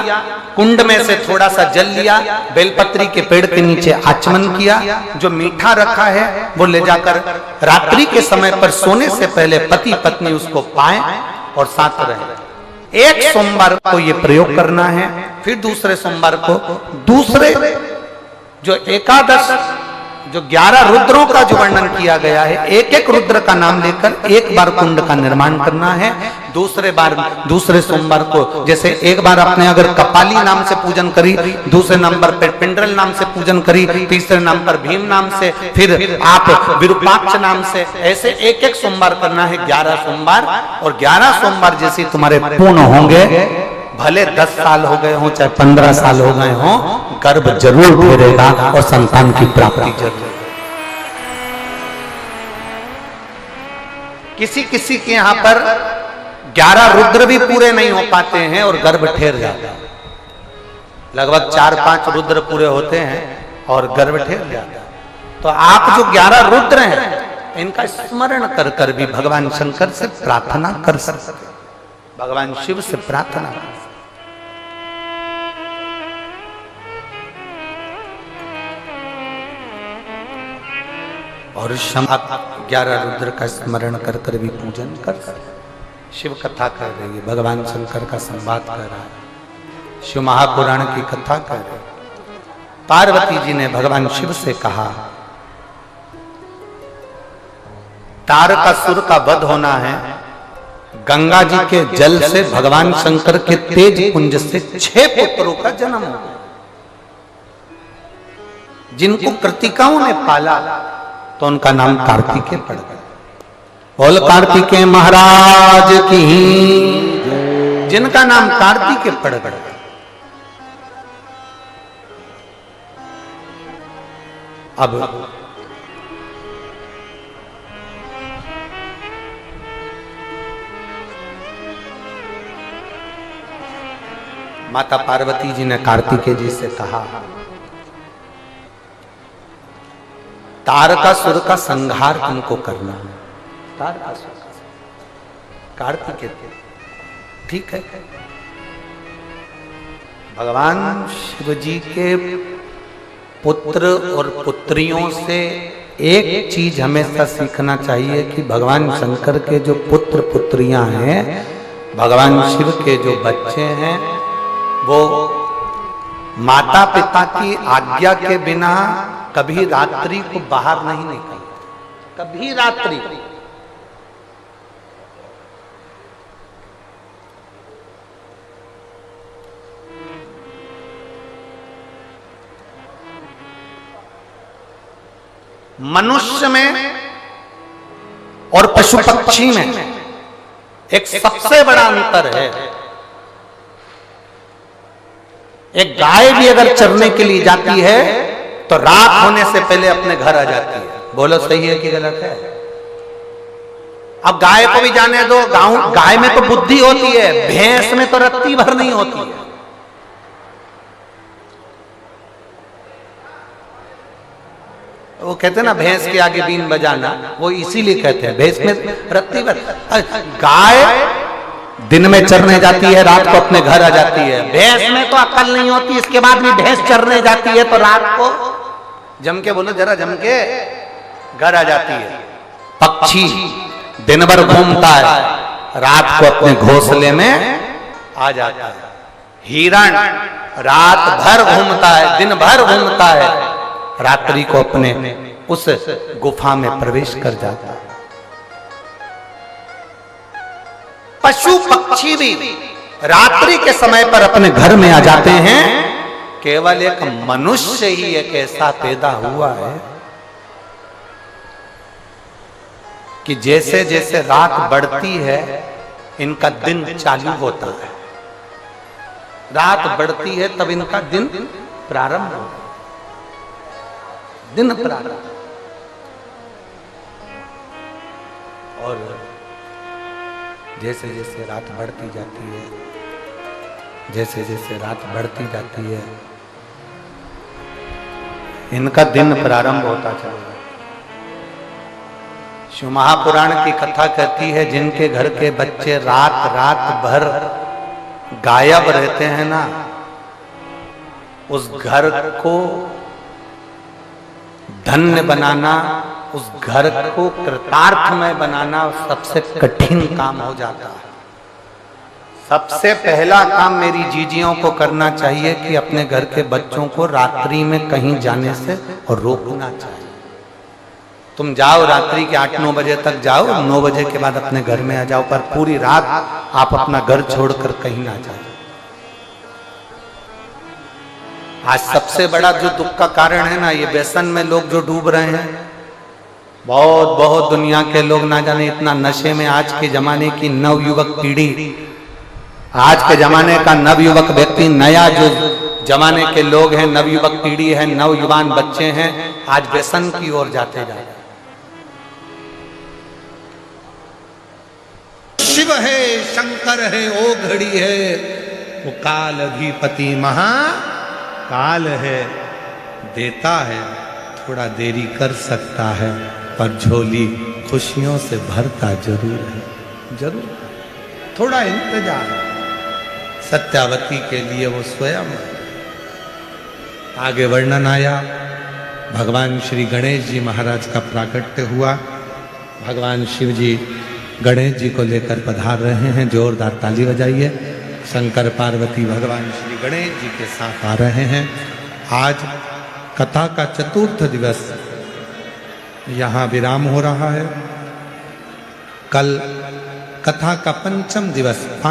[SPEAKER 2] कुंड में से थोड़ा सा जल लिया, बेलपत्री के पेड़ के नीचे आचमन किया, जो मीठा रखा है वो ले जाकर रात्रि के समय पर सोने से पहले पति पत्नी उसको पाएं और साथ रहे। एक सोमवार को ये प्रयोग करना है, फिर दूसरे सोमवार को दूसरे जो एकादश जो 11 रुद्रों का जो वर्णन किया गया है, एक एक रुद्र का नाम लेकर एक बार कुंड का निर्माण करना है। दूसरे सोमवार को जैसे एक बार आपने अगर कपाली नाम से पूजन करी, दूसरे नंबर पर पिंडरल नाम से पूजन करी, तीसरे नंबर पर भीम नाम से, फिर आप विरूपाक्ष नाम से, ऐसे एक एक सोमवार करना है, 11 सोमवार। और 11 सोमवार जैसे तुम्हारे पूर्ण होंगे, भले 10 साल हो गए हों चाहे 15 साल हो गए हों, गर्भ जरूर फेरेगा और संतान की प्राप्ति जरूर। किसी किसी के यहां पर 11 रुद्र भी पूरे नहीं हो पाते हैं और गर्भ ठेर जाता है। लगभग 4-5 रुद्र पूरे होते हैं और गर्भ ठेर जाता है। तो आप जो 11 रुद्र हैं इनका स्मरण कर कर भी भगवान शंकर से प्रार्थना कर सकते, भगवान शिव से प्रार्थना कर सकते। और 11 रुद्र का स्मरण कर कर भी पूजन कर सकते। शिव कथा कर रही है, भगवान शंकर का संवाद कर रहा है, शिव महापुराण की कथा कर रहे। पार्वती जी ने भगवान शिव से कहा, तारकासुर का वध होना है, गंगा जी के जल से भगवान शंकर के तेज पुंज से 6 पुत्रों का जन्म हो गया, जिनको कृतिकाओं ने पाला तो उनका नाम कार्तिकेय पड़ गया। बोल कार्तिकेय महाराज की, जिनका नाम कार्तिकेय पड़ गया। अब माता पार्वती जी ने कार्तिकेय जी से कहा, तारकासुर का संहार तुमको करना है। तारकासुर का कार्तिकेय, ठीक है। भगवान शिव जी के पुत्र और पुत्रियों से एक चीज हमेशा सीखना चाहिए कि भगवान शंकर के जो पुत्र पुत्रियां हैं, भगवान शिव के जो बच्चे हैं, वो माता पिता की आज्ञा के बिना कभी रात्रि को बाहर नहीं निकलते, कभी रात्रि। मनुष्य में और पशु पक्षी में एक सबसे बड़ा अंतर है। एक गाय भी अगर चरने के लिए जाती है तो रात होने से पहले अपने घर आ जाती है। बोलो सही है कि गलत है? अब गाय को भी जाने दो, गाय में तो बुद्धि होती है, भैंस में तो रत्ती भर नहीं होती है। वो कहते हैं ना भैंस के आगे बीन बजाना, वो इसीलिए कहते हैं भैंस में रत्ती भर। गाय दिन में चरने जाती है, रात को अपने घर आ जाती है। भैंस में तो अक्ल नहीं होती, इसके बाद भी भैंस चरने जाती है तो रात को जम के, बोलो जरा जम के, घर आ जाती है। पक्षी दिन भर घूमता है, रात को अपने घोंसले में आ जाता है। हिरण रात भर घूमता है, दिन भर घूमता है, रात्रि को अपने उस गुफा में प्रवेश कर जाता है। पशु पक्षी भी रात्रि के समय पर अपने घर में आ जाते हैं, केवल एक मनुष्य ही एक ऐसा पैदा हुआ है कि जैसे जैसे रात बढ़ती है इनका दिन चालू होता है। रात बढ़ती है तब इनका दिन प्रारंभ होता है, दिन प्रारंभ। और जैसे जैसे रात बढ़ती जाती है, जैसे जैसे रात बढ़ती जाती है, इनका दिन प्रारंभ होता चलेगा। शिव महापुराण की कथा कहती है जिनके घर के बच्चे रात रात भर गायब रहते हैं ना, उस घर को धन्य बनाना, उस घर को कृतार्थमय बनाना सबसे कठिन काम हो जाता है। सबसे पहला काम मेरी जीजियों को करना चाहिए कि अपने घर के बच्चों को रात्रि में कहीं जाने से रोकना चाहिए। तुम जाओ रात्रि के 8-9 बजे तक जाओ, 9 बजे के बाद अपने घर में आ जाओ, पर पूरी रात आप अपना घर छोड़कर कहीं ना जाओ। आज सबसे बड़ा जो दुख का कारण है ना, ये व्यसन में लोग जो डूब रहे हैं, बहुत बहुत दुनिया के लोग ना जाने इतना नशे में आज के जमाने की नवयुवक पीढ़ी, आज के जमाने का नवयुवक व्यक्ति, नया जो जमाने के लोग हैं, नवयुवक पीढ़ी है, नवयुवान बच्चे हैं, आज व्यसन की ओर जाते जा रहे हैं।
[SPEAKER 1] शिव है, शंकर है, ओ घड़ी है, वो काल अधिपति महाकाल है, देता है, थोड़ा देरी कर सकता है, पर झोली खुशियों से भरता जरूर है, जरूर थोड़ा इंतजार। सत्यावती के लिए वो स्वयं। आगे वर्णन आया, भगवान श्री गणेश जी महाराज का प्राकट्य हुआ। भगवान शिव जी गणेश जी को लेकर पधार रहे हैं, जोरदार ताली बजाइए। शंकर पार्वती भगवान श्री गणेश जी के साथ आ रहे हैं। आज कथा का चतुर्थ दिवस यहाँ विराम हो रहा है। कल कथा का पंचम दिवस